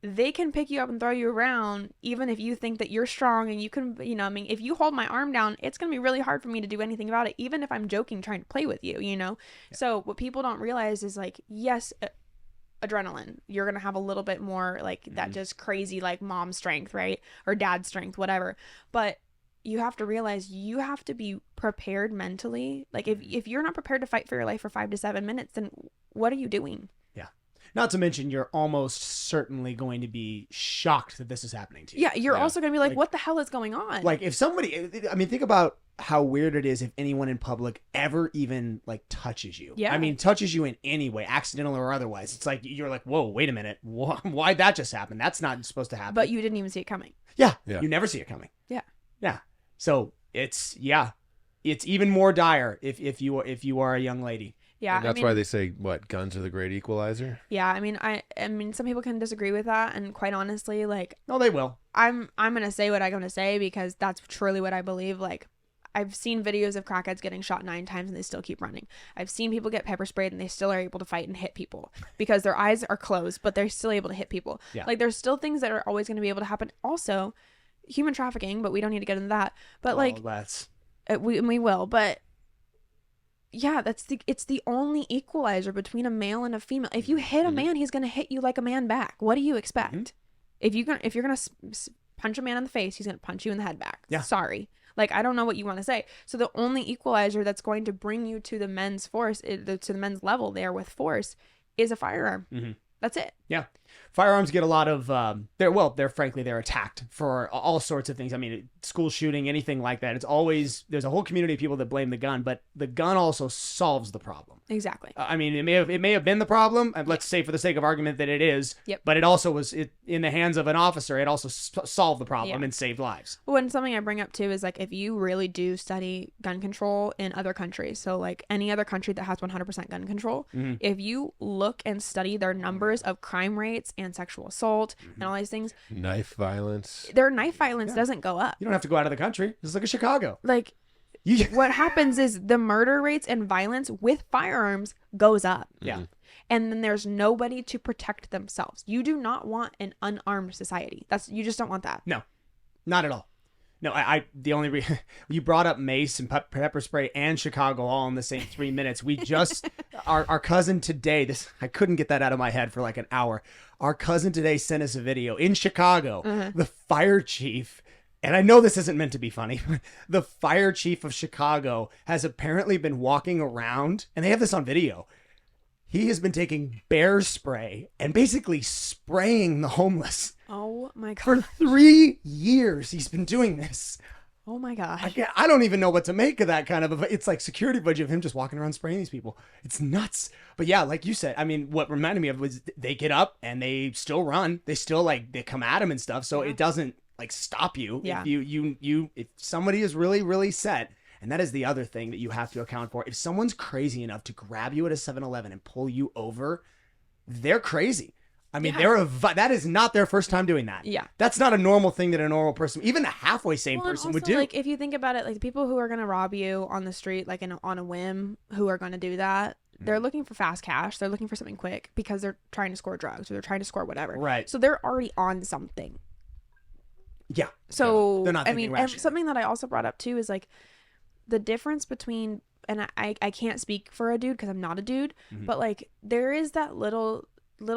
they can pick you up and throw you around even if you think that you're strong and you can, if you hold my arm down, it's going to be really hard for me to do anything about it, even if I'm joking, trying to play with you, Yeah. So what people don't realize is like, yes, adrenaline, you're going to have a little bit more like that just crazy, like mom strength, right? Or dad strength, whatever. But you have to realize you have to be prepared mentally. Like if you're not prepared to fight for your life for 5 to 7 minutes, then what are you doing? Yeah. Not to mention you're almost certainly going to be shocked that this is happening to you. Yeah, you're also going to be like, what the hell is going on? Like if somebody, I mean, think about how weird it is if anyone in public ever even like touches you. Yeah. I mean, touches you in any way, accidental or otherwise. It's like, you're like, whoa, wait a minute. Why'd that just happen? That's not supposed to happen. But you didn't even see it coming. Yeah. Yeah. You never see it coming. Yeah. Yeah. So it's even more dire if you are a young lady. Yeah. And that's why they say, what, guns are the great equalizer? Yeah. I mean, some people can disagree with that. And quite honestly, like, No, they will. I'm going to say what I'm going to say because that's truly what I believe. Like, I've seen videos of crackheads getting shot 9 times and they still keep running. I've seen people get pepper sprayed and they still are able to fight and hit people because their eyes are closed, but they're still able to hit people. Yeah. Like, there's still things that are always going to be able to happen. Also, human trafficking, but we don't need to get into that. But that's we will. But yeah, it's the only equalizer between a male and a female. If you hit a man, he's going to hit you like a man back. What do you expect? Mm-hmm. If you're going to punch a man in the face, he's going to punch you in the head back. Yeah. Sorry. Like, I don't know what you want to say. So the only equalizer that's going to bring you to the men's force, to the men's level there with force, is a firearm. Mm-hmm. That's it. Yeah. Firearms get a lot of, they're attacked for all sorts of things. I mean, school shooting, anything like that. It's always, there's a whole community of people that blame the gun, but the gun also solves the problem. Exactly. I mean, it may have been the problem. And let's say for the sake of argument that it is, Yep. But it also was in the hands of an officer. It also solved the problem and saved lives. Well, and something I bring up too is like, if you really do study gun control in other countries, so like any other country that has 100% gun control, if you look and study their numbers of crime rates and sexual assault and all these things, Knife violence. their knife violence doesn't go up. You don't have to go out of the country. Just look at Chicago. Like, what happens is the murder rates and violence with firearms goes up. Yeah. And then there's nobody to protect themselves. You do not want an unarmed society. You just don't want that. No, not at all. No, the only you brought up mace and pepper spray and Chicago all in the same 3 minutes. We just, our cousin today, I couldn't get that out of my head for like an hour. Our cousin today sent us a video in Chicago. The fire chief, and I know this isn't meant to be funny, but the fire chief of Chicago has apparently been walking around, and they have this on video. He has been taking bear spray and basically spraying the homeless. Oh my God. For 3 years, he's been doing this. Oh my gosh. I don't even know what to make of that kind of it's like security footage of him just walking around spraying these people. It's nuts. But yeah, like you said, I mean, what reminded me of was they get up and they still run. They still they come at him and stuff. So it doesn't like stop you. Yeah. If somebody is really, really set. And that is the other thing that you have to account for. If someone's crazy enough to grab you at a 7-Eleven and pull you over, they're crazy. I mean, that is not their first time doing that. Yeah. That's not a normal thing that a normal person, even a halfway sane person would do. Like, if you think about it, like the people who are going to rob you on the street, like on a whim, who are going to do that, they're looking for fast cash. They're looking for something quick because they're trying to score drugs or they're trying to score whatever. Right. So they're already on something. Yeah. So, they're not I mean, and rationally. something that I also brought up too is like the difference between, and I can't speak for a dude because I'm not a dude, but like there is that little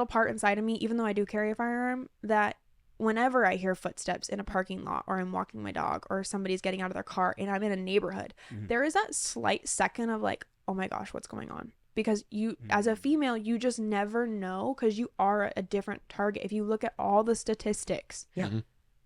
part inside of me, even though I do carry a firearm, that whenever I hear footsteps in a parking lot or I'm walking my dog or somebody's getting out of their car and I'm in a neighborhood, there is that slight second of like, oh my gosh, what's going on? Because you, as a female, you just never know because you are a different target. If you look at all the statistics,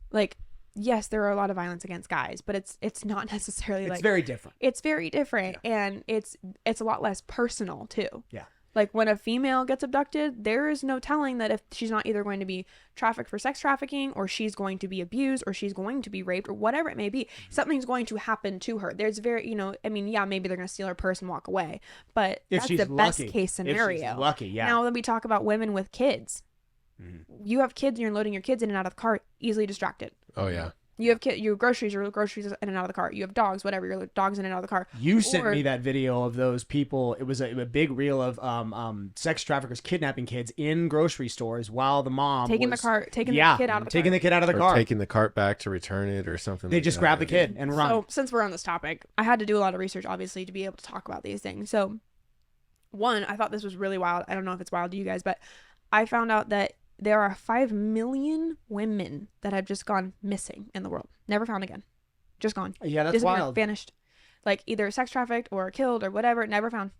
like, yes, there are a lot of violence against guys, but it's not necessarily it's like very different. It's very different, and it's a lot less personal too. Yeah. Like when a female gets abducted, there is no telling that if she's not either going to be trafficked for sex trafficking or she's going to be abused or she's going to be raped or whatever it may be, something's going to happen to her. There's very, I mean, yeah, maybe they're going to steal her purse and walk away, but that's the best case scenario. If she's lucky, yeah. Now, then we talk about women with kids. You have kids and you're loading your kids in and out of the car, easily distracted. Oh, yeah. You have your groceries in and out of the car. You have dogs, whatever, your dogs in and out of the car. You sent me that video of those people. It was a big reel of sex traffickers kidnapping kids in grocery stores while the mom taking the kid out of the car. Taking the kid out of the or car. Taking the cart back to return it or something. They like just that. grab the kid and run. So since we're on this topic, I had to do a lot of research, obviously, to be able to talk about these things. So one, I thought this was really wild. I don't know if it's wild to you guys, but I found out that there are 5 million women that have just gone missing in the world. Never found again. just gone. Yeah, that's Disappeared, wild. vanished, like either sex trafficked or killed or whatever, never found.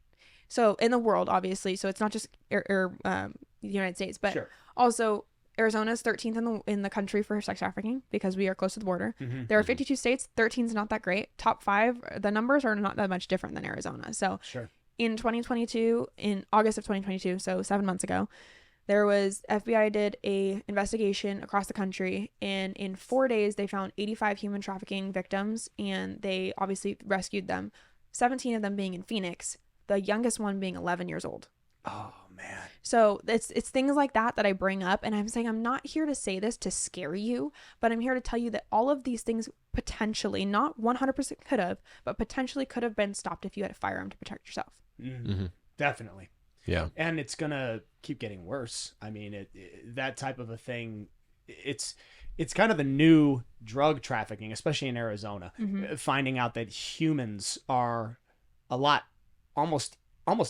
So in the world, obviously, so it's not just the United States, but Sure. also Arizona is 13th in the country for sex trafficking because we are close to the border. There are 52 states. 13 is not that great. Top 5, the numbers are not that much different than Arizona. So Sure. in 2022, in August of 2022, so 7 months ago, there was FBI did a investigation across the country, and in 4 days they found 85 human trafficking victims, and they obviously rescued them. 17 of them being in Phoenix, the youngest one being 11 years old. Oh man. So it's things like that I bring up, and I'm saying I'm not here to say this to scare you, but I'm here to tell you that all of these things potentially, not 100% could have, but potentially could have been stopped if you had a firearm to protect yourself. Definitely. Yeah. And it's gonna keep getting worse. I mean, that type of a thing, it's kind of the new drug trafficking, especially in Arizona. Finding out that humans are a lot almost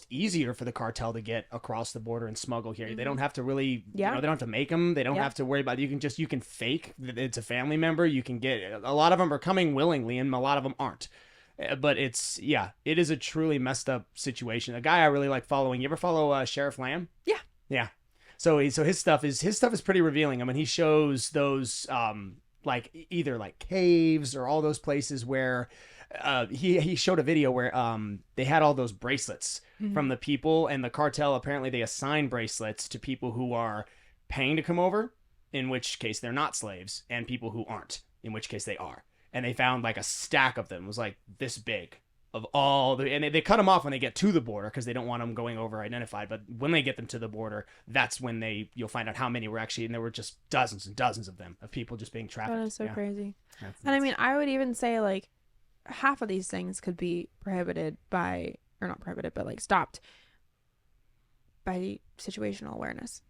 easier for the cartel to get across the border and smuggle here. They don't have to really, they don't have to make them. They don't have to worry about it. You can fake that it's a family member. You can get, a lot of them are coming willingly and a lot of them aren't. But it is a truly messed up situation. A guy I really like following. You ever follow Sheriff Lamb? Yeah. Yeah. So his stuff is pretty revealing. I mean, he shows those like either like caves or all those places where he showed a video where they had all those bracelets from the people, and the cartel apparently they assign bracelets to people who are paying to come over, in which case they're not slaves, and people who aren't, in which case they are. And they found like a stack of them. It was like this big of all the, and they cut them off when they get to the border because they don't want them going over identified. But when they get them to the border, that's when you'll find out how many were actually, and there were just dozens and dozens of them, of people just being trafficked. That is so crazy. That's And I mean, I would even say like half of these things could be prohibited by, or not prohibited, but like stopped by situational awareness.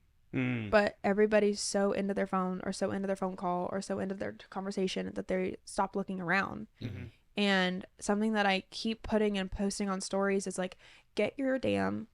But everybody's so into their phone or so into their phone call or so into their conversation that they stop looking around. And something that I keep putting and posting on stories is like, get your damn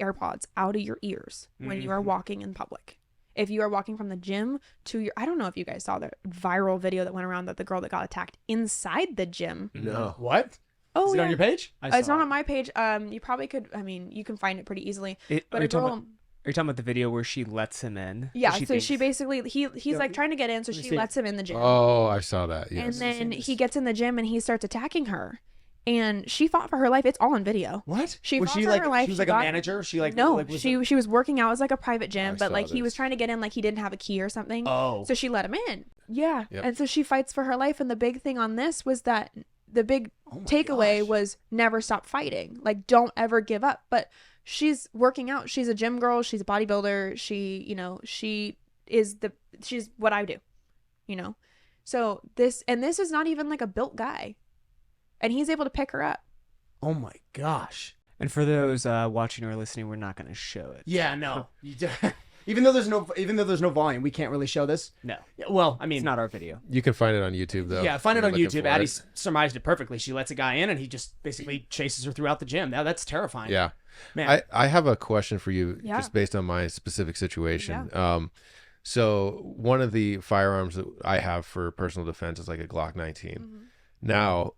AirPods out of your ears when you are walking in public. If you are walking from the gym to your, I don't know if you guys saw the viral video that went around that the girl that got attacked inside the gym. No. What? Oh, Is it on your page? It's not on my page. You probably could, I mean, you can find it pretty easily. But a girl... Are you talking about the video where she lets him in? Yeah, she basically, he's like trying to get in, so she lets him in the gym. Oh, I saw that. Yes. And then he gets in the gym and he starts attacking her. And she fought for her life. It's all on video. What? She was fought she for like her life. she was like a manager? She like no, like, she was working out. It was like a private gym, but like he was this. trying to get in, like he didn't have a key or something. Oh. So she let him in. Yeah. Yep. And so she fights for her life. And the big thing on this was that the big takeaway was never stop fighting. Like, don't ever give up. But she's working out. She's a gym girl. She's a bodybuilder. She's what I do, So this is not even like a built guy. And he's able to pick her up. Oh my gosh. And for those watching or listening, we're not going to show it. Yeah, no. Even though there's no volume, we can't really show this. No. Well, I mean, It's not our video. You can find it on YouTube though. yeah, find it on You're looking YouTube. for Addie it. surmised it perfectly. She lets a guy in, and he just basically chases her throughout the gym. Now that's terrifying. Yeah. Man. I have a question for you, Yeah. just based on my specific situation. So one of the firearms that I have for personal defense is like a Glock 19. Now,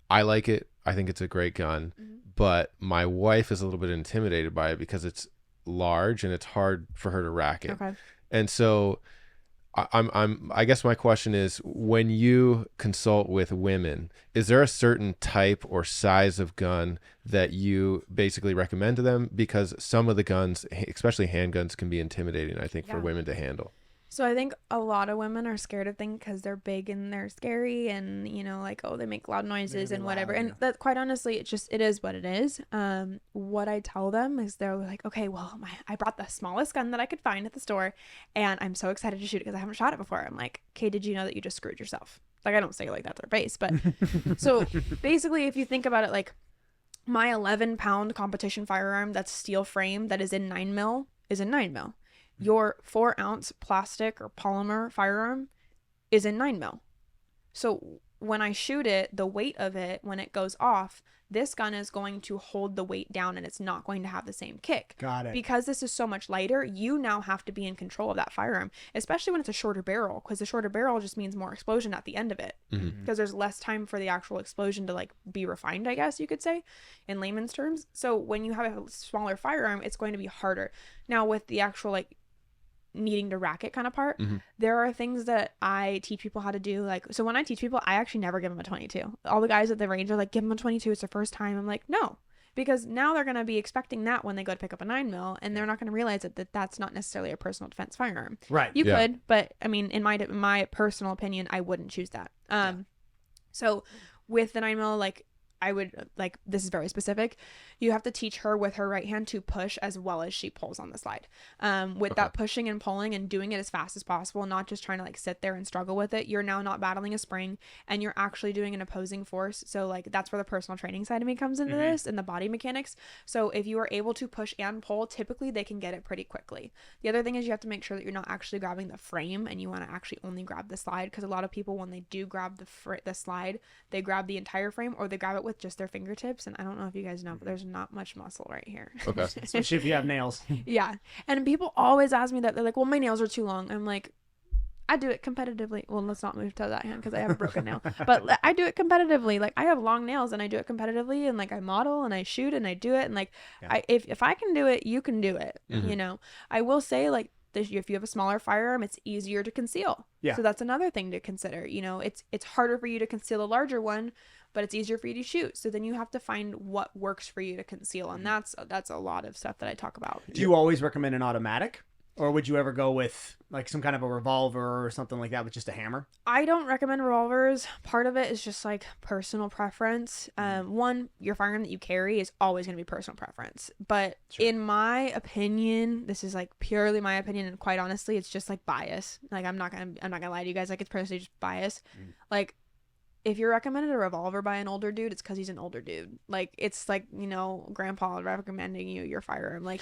I like it. I think it's a great gun, but my wife is a little bit intimidated by it because it's large and it's hard for her to rack it. Okay. And so I guess my question is, when you consult with women, is there a certain type or size of gun that you basically recommend to them? Because some of the guns, especially handguns, can be intimidating, I think, for women to handle. So I think a lot of women are scared of things because they're big and they're scary and, like, oh, they make loud noises and whatever. And that, quite honestly, it is what it is. What I tell them is they're like, okay, well, I brought the smallest gun that I could find at the store and I'm so excited to shoot it because I haven't shot it before. I'm like, okay, did you know that you just screwed yourself? Like, I don't say it like that to their face, but so basically, if you think about it, like my 11-pound competition firearm that's steel frame that is in 9mm is in 9mm. Your 4-ounce plastic or polymer firearm is in 9mm. So when I shoot it, the weight of it, when it goes off, this gun is going to hold the weight down and it's not going to have the same kick. Got it. Because this is so much lighter, you now have to be in control of that firearm, especially when it's a shorter barrel, because the shorter barrel just means more explosion at the end of it, because there's less time for the actual explosion to like be refined, I guess you could say, in layman's terms. So when you have a smaller firearm, it's going to be harder. Now with the actual like needing to rack it kind of part, there are things that I teach people how to do. Like, so when I teach people, I actually never give them a 22. All the guys at the range are like, give them a 22, it's their first time. I'm like, no, because now they're going to be expecting that when they go to pick up a 9mm, and they're not going to realize that that's not necessarily a personal defense firearm. Right. You could, but I mean, in my personal opinion, I wouldn't choose that. So with the 9mm, like, I would, like, this is very specific, you have to teach her with her right hand to push as well as she pulls on the slide. With that pushing and pulling and doing it as fast as possible, not just trying to like sit there and struggle with it, you're now not battling a spring and you're actually doing an opposing force. So like that's where the personal training side of me comes into this, and the body mechanics. So if you are able to push and pull, typically they can get it pretty quickly. The other thing is you have to make sure that you're not actually grabbing the frame and you want to actually only grab the slide, because a lot of people, when they do grab the slide, they grab the entire frame or they grab it with just their fingertips, and I don't know if you guys know, but there's not much muscle right here. Okay. Especially if you have nails. Yeah. And people always ask me that. They're like, well, my nails are too long. I'm like, I do it competitively. Well, let's not move to that hand because I have a broken nail. But I do it competitively. Like, I have long nails and I do it competitively, and like I model and I shoot and I do it, and like if I can do it, you can do it. You know, I will say, like, if you have a smaller firearm, it's easier to conceal. Yeah. So that's another thing to consider. You know, it's harder for you to conceal a larger one, but it's easier for you to shoot. So then you have to find what works for you to conceal, and that's a lot of stuff that I talk about. Do you always recommend an automatic, or would you ever go with like some kind of a revolver or something like that with just a hammer? I don't recommend revolvers. Part of it is just like personal preference. One, your firearm that you carry is always going to be personal preference. But in my opinion, this is like purely my opinion, and quite honestly, it's just like bias. Like I'm not gonna lie to you guys. Like, it's personally just bias. Like, if you're recommended a revolver by an older dude, it's because he's an older dude. Like, it's like, you know, grandpa recommending you your firearm. Like,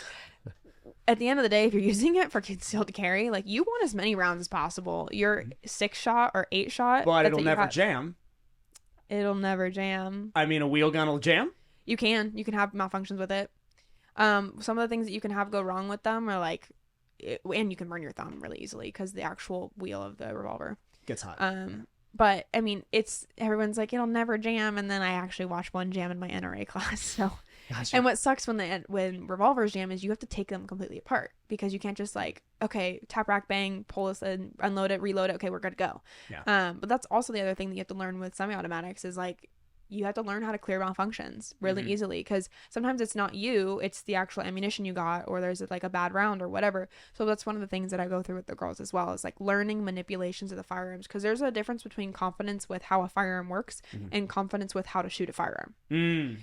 at the end of the day, if you're using it for concealed carry, like, you want as many rounds as possible. Your 6-shot or 8-shot, but it'll never jam. It'll never jam. I mean, a wheel gun will jam. You can have malfunctions with it. Some of the things that you can have go wrong with them are like, and you can burn your thumb really easily because the actual wheel of the revolver gets hot. But I mean, everyone's like, it'll never jam, and then I actually watched one jam in my NRA class. So, gotcha. And what sucks when revolvers jam is you have to take them completely apart, because you can't just like, okay, tap, rack, bang, pull this in, unload it, reload it, okay, we're good to go. Yeah. But that's also the other thing that you have to learn with semi-automatics is like, you have to learn how to clear malfunctions really easily, because sometimes it's not you, it's the actual ammunition you got, or there's like a bad round or whatever. So that's one of the things that I go through with the girls as well, is like learning manipulations of the firearms, because there's a difference between confidence with how a firearm works and confidence with how to shoot a firearm.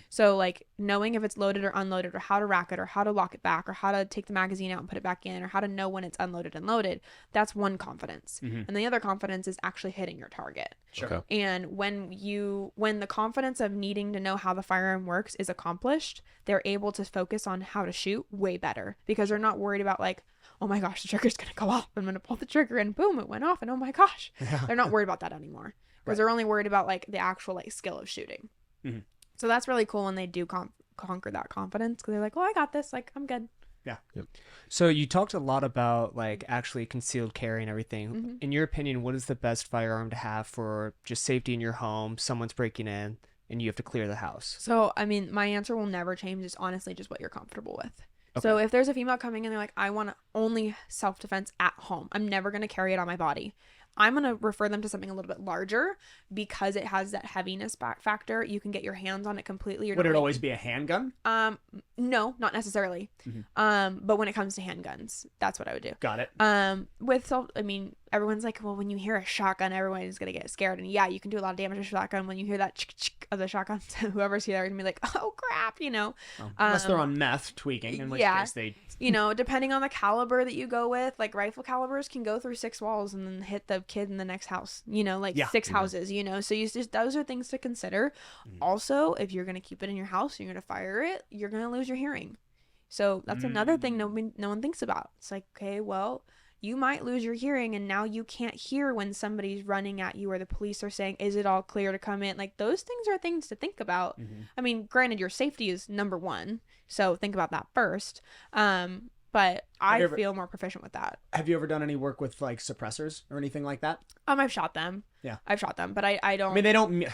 So like knowing if it's loaded or unloaded, or how to rack it, or how to lock it back, or how to take the magazine out and put it back in, or how to know when it's unloaded and loaded, that's one confidence. And the other confidence is actually hitting your target. Sure. Okay. And when the confidence of needing to know how the firearm works is accomplished, they're able to focus on how to shoot way better, because they're not worried about like, oh my gosh, the trigger's gonna go off, I'm gonna pull the trigger and boom, it went off, and oh my gosh. They're not worried about that anymore, because they're only worried about like the actual like skill of shooting. So that's really cool when they do conquer that confidence, because they're like, well, I got this, like, I'm good. Yeah. Yep. So you talked a lot about like actually concealed carry and everything. In your opinion, what is the best firearm to have for just safety in your home? Someone's breaking in and you have to clear the house. So, I mean, my answer will never change. It's honestly just what you're comfortable with. Okay. So if there's a female coming in, they're like, I want only self-defense at home, I'm never going to carry it on my body, I'm going to refer them to something a little bit larger, because it has that heaviness factor. You can get your hands on it completely. Would it always be a handgun? No, not necessarily. But when it comes to handguns, that's what I would do. Got it. I mean, everyone's like, well, when you hear a shotgun, everyone is going to get scared. And yeah, you can do a lot of damage with a shotgun. When you hear that of the shotgun, whoever's here, they're going to be like, oh crap, you know. Unless they're on meth tweaking, in which case they... You know, depending on the caliber that you go with, like rifle calibers can go through 6 walls and then hit the kid in the next house, you know, like 6 houses, you know. So those are things to consider. Also, if you're going to keep it in your house, you're going to fire it, you're going to lose your hearing. So that's another thing no one thinks about. It's like, okay, well, you might lose your hearing, and now you can't hear when somebody's running at you or the police are saying, is it all clear to come in? Like, those things are things to think about. I mean, granted, your safety is number one, so think about that first. But I feel more proficient with that. Have you ever done any work with like suppressors or anything like that? I've shot them. Yeah. I've shot them, but I don't. I mean, they don't,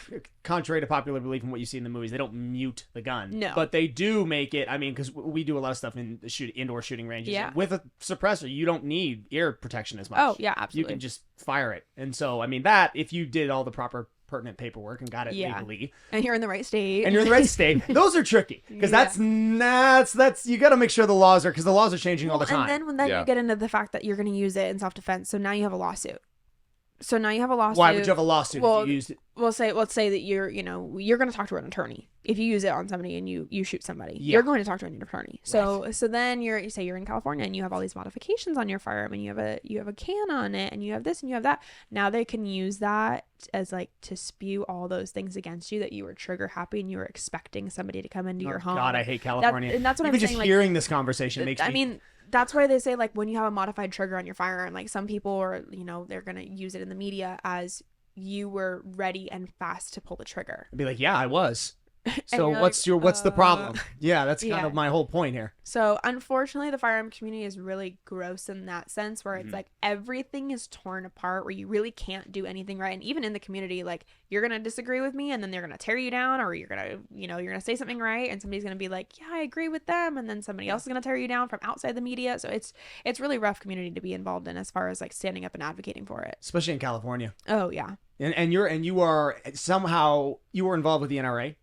contrary to popular belief and what you see in the movies, they don't mute the gun. No. But they do make it, I mean, because we do a lot of stuff in the indoor shooting ranges. Yeah. With a suppressor, you don't need ear protection as much. Oh, yeah, absolutely. You can just fire it. And so, I mean, that, if you did all the proper pertinent paperwork and got it legally. And you're in the right state. Those are tricky. Because that's, you got to make sure the laws are, because the laws are changing all the time. And then you get into the fact that you're going to use it in self-defense. So now you have a lawsuit. Why would you have a lawsuit if you used it? Let's say that you're going to talk to an attorney. If you use it on somebody and you shoot somebody, you're going to talk to an attorney. So then you say you're in California and you have all these modifications on your firearm and you have a can on it and you have this and you have that. Now they can use that as like to spew all those things against you, that you were trigger happy and you were expecting somebody to come into your home. God, I hate California. And that's what Even I'm saying. Just hearing this conversation makes me. I mean, that's why they say, like, when you have a modified trigger on your firearm, like, some people are, they're going to use it in the media as you were ready and fast to pull the trigger. I'd be like, yeah, I was. So what's the problem? Yeah, that's kind of my whole point here. So unfortunately, the firearm community is really gross in that sense, where it's like everything is torn apart, where you really can't do anything right. And even in the community, like, you're gonna disagree with me, and then they're gonna tear you down, or you're gonna say something right, and somebody's gonna be like, yeah, I agree with them, and then somebody else is gonna tear you down from outside the media. So it's really rough community to be involved in as far as like standing up and advocating for it, especially in California. Oh yeah. And you were involved with the NRA.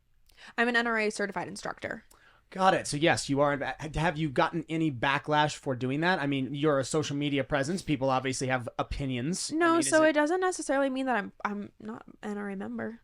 I'm an NRA certified instructor. Got it. So yes, you are. Have you gotten any backlash for doing that? I mean, you're a social media presence. People obviously have opinions. No, it doesn't necessarily mean that I'm not an NRA member.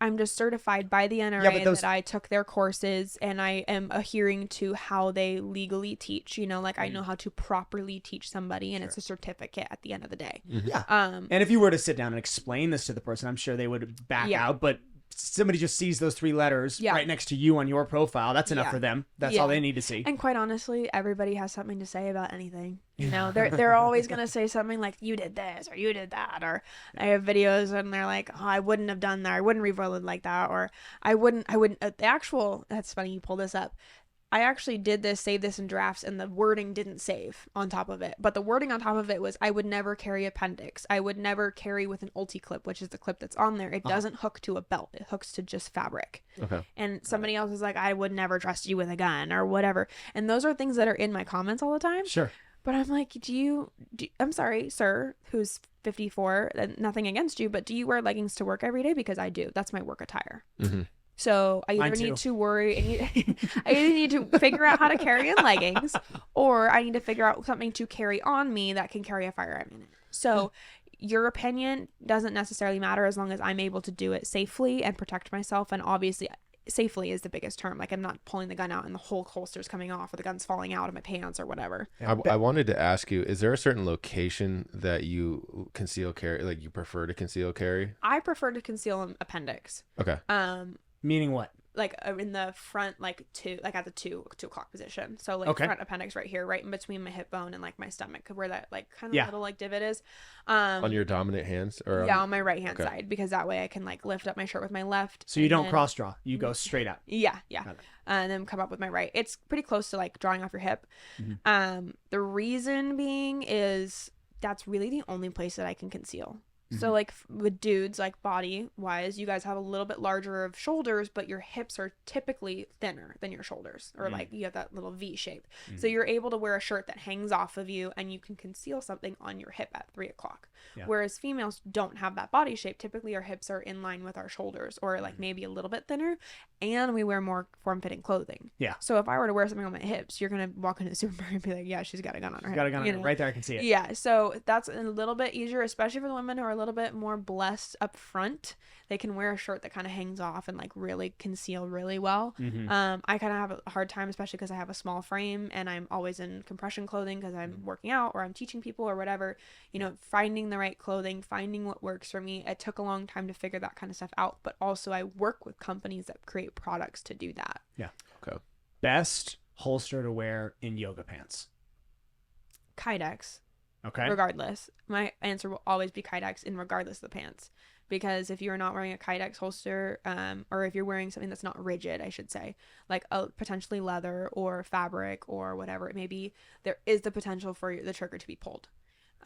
I'm just certified by the NRA that I took their courses and I am adhering to how they legally teach. I know how to properly teach somebody, and it's a certificate at the end of the day. Yeah. And if you were to sit down and explain this to the person, I'm sure they would back out. But somebody just sees those 3 letters right next to you on your profile. That's enough for them. That's all they need to see. And quite honestly, everybody has something to say about anything. They're always going to say something like, you did this or you did that. Or I have videos and they're like, oh, I wouldn't have done that. I wouldn't reroll it like that. Or I wouldn't, that's funny you pull this up. I actually did save this in drafts, and the wording didn't save on top of it. But the wording on top of it was, I would never carry appendix. I would never carry with an ulti clip, which is the clip that's on there. It doesn't hook to a belt. It hooks to just fabric. Okay. And somebody else is like, I would never trust you with a gun or whatever. And those are things that are in my comments all the time. Sure. But I'm like, I'm sorry, sir, who's 54, nothing against you, but do you wear leggings to work every day? Because I do. That's my work attire. Mm-hmm. So I either need to I either need to figure out how to carry in leggings, or I need to figure out something to carry on me that can carry a firearm in it. So your opinion doesn't necessarily matter as long as I'm able to do it safely and protect myself. And obviously, safely is the biggest term. Like, I'm not pulling the gun out and the whole holster's coming off, or the gun's falling out of my pants or whatever. I wanted to ask you, is there a certain location that you conceal carry, like you prefer to conceal carry? I prefer to conceal an appendix. Okay. Meaning what? Like in the front, at the 2 o'clock position. So front appendix right here, right in between my hip bone and like my stomach, where that like kind of little like divot is. On your dominant hands, or on my right hand side, because that way I can like lift up my shirt with my left. So you don't cross draw. You go straight up. Yeah. And then come up with my right. It's pretty close to like drawing off your hip. Mm-hmm. The reason being is that's really the only place that I can conceal. So like with dudes, like body wise, you guys have a little bit larger of shoulders, but your hips are typically thinner than your shoulders, or like you have that little V shape. So you're able to wear a shirt that hangs off of you, and you can conceal something on your hip at 3 o'clock. Yeah. Whereas females don't have that body shape. Typically our hips are in line with our shoulders, or like maybe a little bit thinner, and we wear more form-fitting clothing. Yeah. So if I were to wear something on my hips, you're going to walk into the supermarket and be like, yeah, she's got a gun on her hip. Got a gun on her. Right there, I can see it. Yeah. So that's a little bit easier, especially for the women who are a little bit more blessed up front. They can wear a shirt that kind of hangs off and like really conceal really well. I kind of have a hard time, especially because I have a small frame and I'm always in compression clothing because I'm working out or I'm teaching people or whatever. Finding the right clothing, finding what works for me. It took a long time to figure that kind of stuff out, but also I work with companies that create products to do that. Yeah. Okay. Best holster to wear in yoga pants? Kydex. Okay. Regardless. My answer will always be Kydex in regardless of the pants. Because if you're not wearing a Kydex holster, or if you're wearing something that's not rigid, I should say, like potentially leather or fabric or whatever it may be, there is the potential for the trigger to be pulled.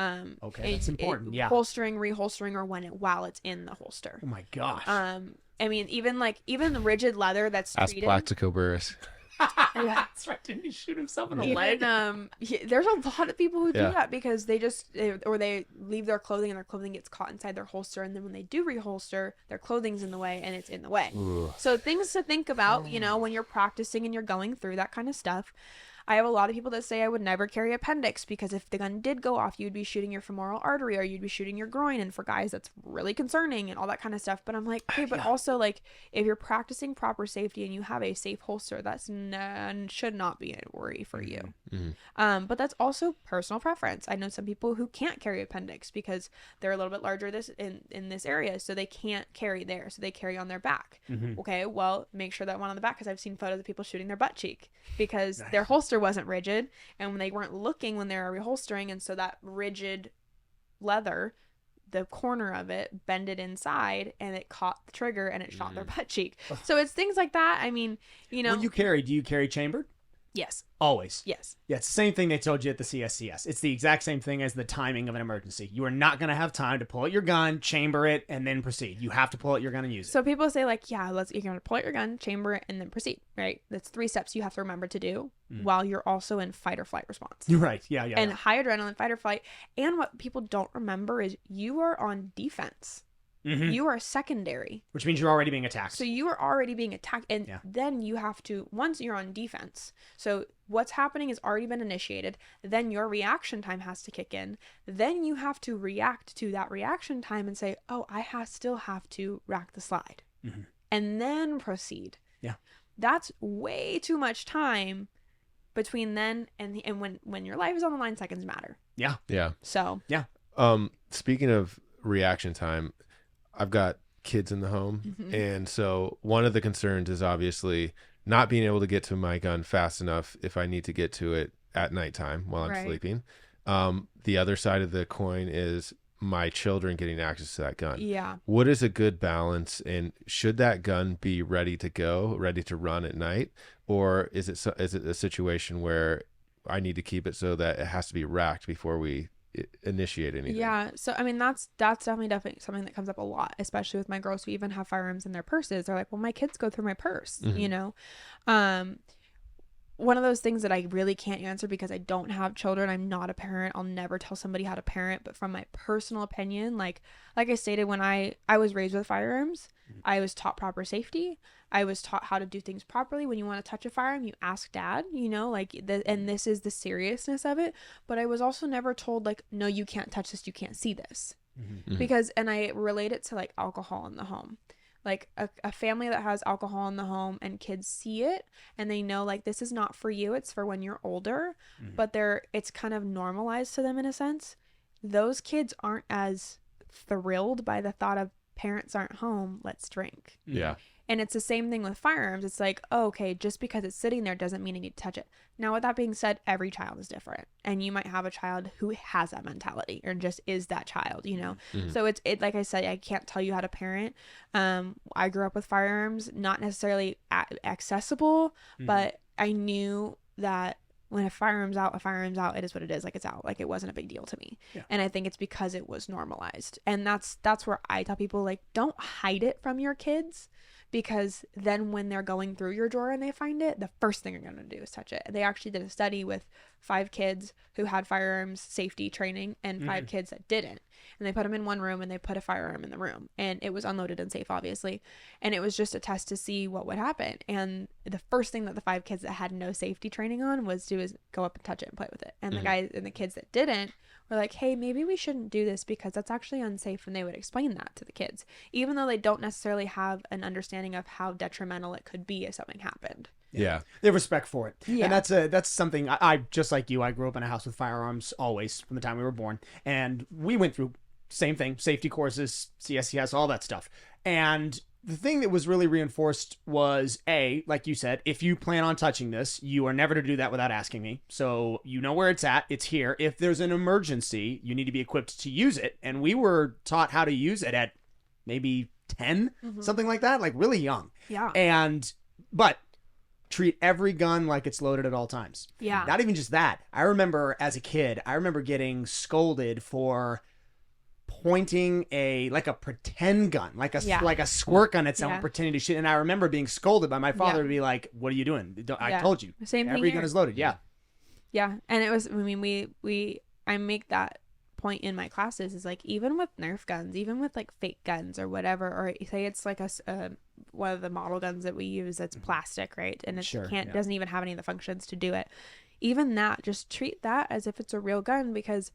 Okay, that's important. Yeah. Holstering, reholstering, or while it's in the holster. Oh my gosh. I mean, even the rigid leather that's Ask treated. Plaxico Burris. Yeah. That's right. Didn't he shoot himself in the leg? There's a lot of people who do that because they leave their clothing and their clothing gets caught inside their holster, and then when they do reholster, their clothing's in the way and it's in the way. Ooh. So things to think about, when you're practicing and you're going through that kind of stuff. I have a lot of people that say I would never carry appendix because if the gun did go off, you'd be shooting your femoral artery or you'd be shooting your groin. And for guys, that's really concerning and all that kind of stuff. But I'm like, okay, but also like if you're practicing proper safety and you have a safe holster, that's should not be a worry for you. Mm-hmm. But that's also personal preference. I know some people who can't carry appendix because they're a little bit larger in this area, so they can't carry there, so they carry on their back. Mm-hmm. Okay, well, make sure that one on the back, because I've seen photos of people shooting their butt cheek because their holster wasn't rigid and when they weren't looking when they were reholstering, and so that rigid leather, the corner of it bended inside and it caught the trigger and it shot their butt cheek. So it's things like that. I mean, What do you carry chambered? Yes. Always. Yes. Yeah, it's the same thing they told you at the CSCS. It's the exact same thing as the timing of an emergency. You are not going to have time to pull out your gun, chamber it, and then proceed. You have to pull out your gun and use it. So people say like, you're going to pull out your gun, chamber it, and then proceed, right? That's 3 steps you have to remember to do while you're also in fight or flight response. Right. Yeah. And high adrenaline, fight or flight. And what people don't remember is you are on defense. Mm-hmm. You are secondary. Which means you're already being attacked. So you are already being attacked. And then you have to, once you're on defense, so what's happening has already been initiated. Then your reaction time has to kick in. Then you have to react to that reaction time and say, oh, still have to rack the slide. Mm-hmm. And then proceed. Yeah. That's way too much time between then and when your life is on the line, seconds matter. Yeah. Yeah. So. Yeah. Speaking of reaction time, I've got kids in the home. And so one of the concerns is obviously not being able to get to my gun fast enough if I need to get to it at nighttime while I'm sleeping. The other side of the coin is my children getting access to that gun. Yeah. What is a good balance, and should that gun be ready to go, ready to run at night? Or is it a situation where I need to keep it so that it has to be racked before we initiate anything? Yeah, so I mean that's definitely something that comes up a lot, especially with my girls who even have firearms in their purses. They're like, well, my kids go through my purse. One of those things that I really can't answer because I don't have children. I'm not a parent. I'll never tell somebody how to parent, but from my personal opinion, like I stated, when I was raised with firearms, I was taught proper safety. I was taught how to do things properly. When you want to touch a firearm, you ask dad, and this is the seriousness of it. But I was also never told like, no, you can't touch this. You can't see this. Because, and I relate it to like alcohol in the home. Like a family that has alcohol in the home and kids see it and they know like, this is not for you. It's for when you're older, but it's kind of normalized to them in a sense. Those kids aren't as thrilled by the thought of parents aren't home, let's drink. Yeah. And it's the same thing with firearms. It's like, oh, okay, just because it's sitting there doesn't mean I need to touch it. Now, with that being said, every child is different. And you might have a child who has that mentality or just is that child, So it's like I said, I can't tell you how to parent. I grew up with firearms, not necessarily accessible, but I knew that when a firearm's out, it is what it is. Like, it's out. Like, it wasn't a big deal to me. Yeah. And I think it's because it was normalized. And that's where I tell people, like, don't hide it from your kids, because then when they're going through your drawer and they find it, the first thing you're going to do is touch it. They actually did a study with 5 kids who had firearms safety training and 5 kids that didn't. And they put them in one room and they put a firearm in the room. And it was unloaded and safe, obviously. And it was just a test to see what would happen. And the first thing that the 5 kids that had no safety training on was go up and touch it and play with it. And the guys and the kids that didn't were like, hey, maybe we shouldn't do this because that's actually unsafe. And they would explain that to the kids, even though they don't necessarily have an understanding of how detrimental it could be if something happened. Yeah. They have respect for it. Yeah. And that's something I just like you, I grew up in a house with firearms always from the time we were born. And we went through same thing, safety courses, CSCS, all that stuff. And the thing that was really reinforced was like you said, if you plan on touching this, you are never to do that without asking me. So you know where it's at. It's here. If there's an emergency, you need to be equipped to use it. And we were taught how to use it at maybe 10, something like that, like really young. Yeah. But treat every gun like it's loaded at all times. Yeah. Not even just that. I remember as a kid, getting scolded for pointing a pretend gun, like a squirt gun at someone, pretending to shoot. And I remember being scolded by my father to be like, "What are you doing? I told you. Same thing. Every gun is loaded." Yeah. Yeah. And it was, I mean, I make that point in my classes is like, even with Nerf guns, even with like fake guns or whatever, or say it's like one of the model guns that we use that's plastic, right? And it doesn't even have any of the functions to do it. Even that, just treat that as if it's a real gun, because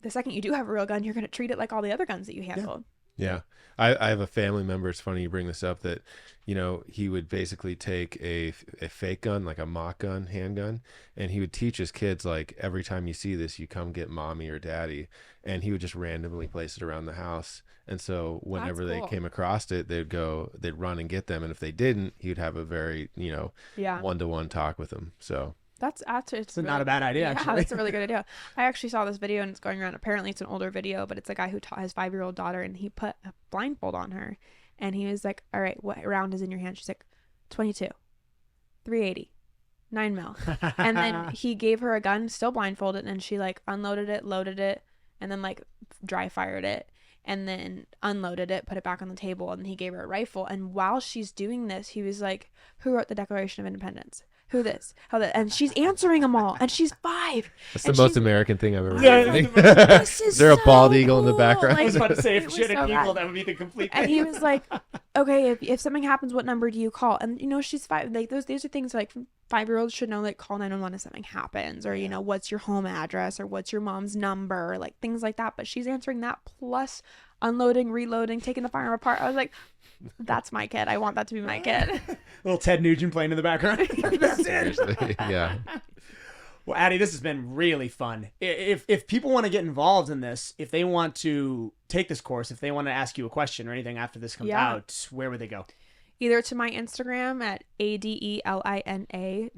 the second you do have a real gun, you're going to treat it like all the other guns that you handled. Yeah. I have a family member, it's funny you bring this up, that, you know, he would basically take a fake gun, like a mock gun, handgun, and he would teach his kids, like, every time you see this, you come get mommy or daddy, and he would just randomly place it around the house. And so whenever they came across it, they'd run and get them. And if they didn't, he would have a very, you know, one-to-one talk with them. So it's really, not a bad idea. Actually, that's a really good idea. I actually saw this video and it's going around. Apparently, it's an older video, but it's a guy who taught his 5-year-old daughter, and he put a blindfold on her, and he was like, "All right, what round is in your hand?" She's like, "22, 380, 9 mil," and then he gave her a gun, still blindfolded, and she like unloaded it, loaded it, and then like dry fired it, and then unloaded it, put it back on the table, and he gave her a rifle. And while she's doing this, he was like, "Who wrote the Declaration of Independence? Who this? How that?" And she's answering them all, and she's 5. That's the most American thing I've ever heard. Is there a bald eagle in the background? I was about to say, if she had an eagle, that would be the complete thing. And he was like, "Okay, if something happens, what number do you call?" And you know, she's 5. Like these are things like 5-year-olds should know, like call 911 if something happens, or you know, what's your home address, or what's your mom's number, like things like that. But she's answering that plus unloading, reloading, taking the firearm apart. I was like, that's my kid. I want that to be my kid. Little Ted Nugent playing in the background. Seriously, yeah. Well, Addie, this has been really fun. If people want to get involved in this, if they want to take this course, if they want to ask you a question or anything after this comes out, where would they go? Either to my Instagram at adelina.mae,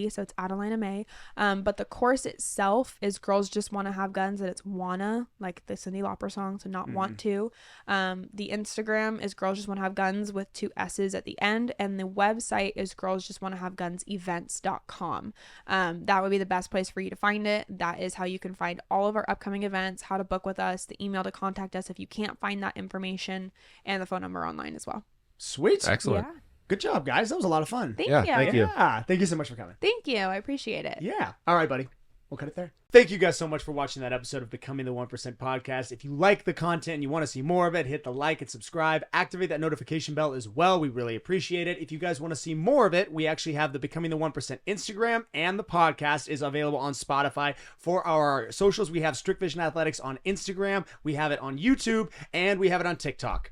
so it's Adelina Mae. But the course itself is Girls Just Wanna Have Guns, and it's wanna, like the Cyndi Lauper song, so not want to. The Instagram is Girls Just Wanna Have Guns with 2 S's at the end, and the website is girlsjustwannahavegunsevents.com. That would be the best place for you to find it. That is how you can find all of our upcoming events, how to book with us, the email to contact us if you can't find that information, and the phone number online as well. Sweet. Excellent. Yeah. Good job, guys. That was a lot of fun. Thank you. Thank you. Yeah. Thank you so much for coming. Thank you. I appreciate it. Yeah. All right, buddy. We'll cut it there. Thank you guys so much for watching that episode of Becoming the 1% podcast. If you like the content and you want to see more of it, hit the like and subscribe. Activate that notification bell as well. We really appreciate it. If you guys want to see more of it, we actually have the Becoming the 1% Instagram, and the podcast is available on Spotify. For our socials, we have Strict Vision Athletics on Instagram. We have it on YouTube, and we have it on TikTok.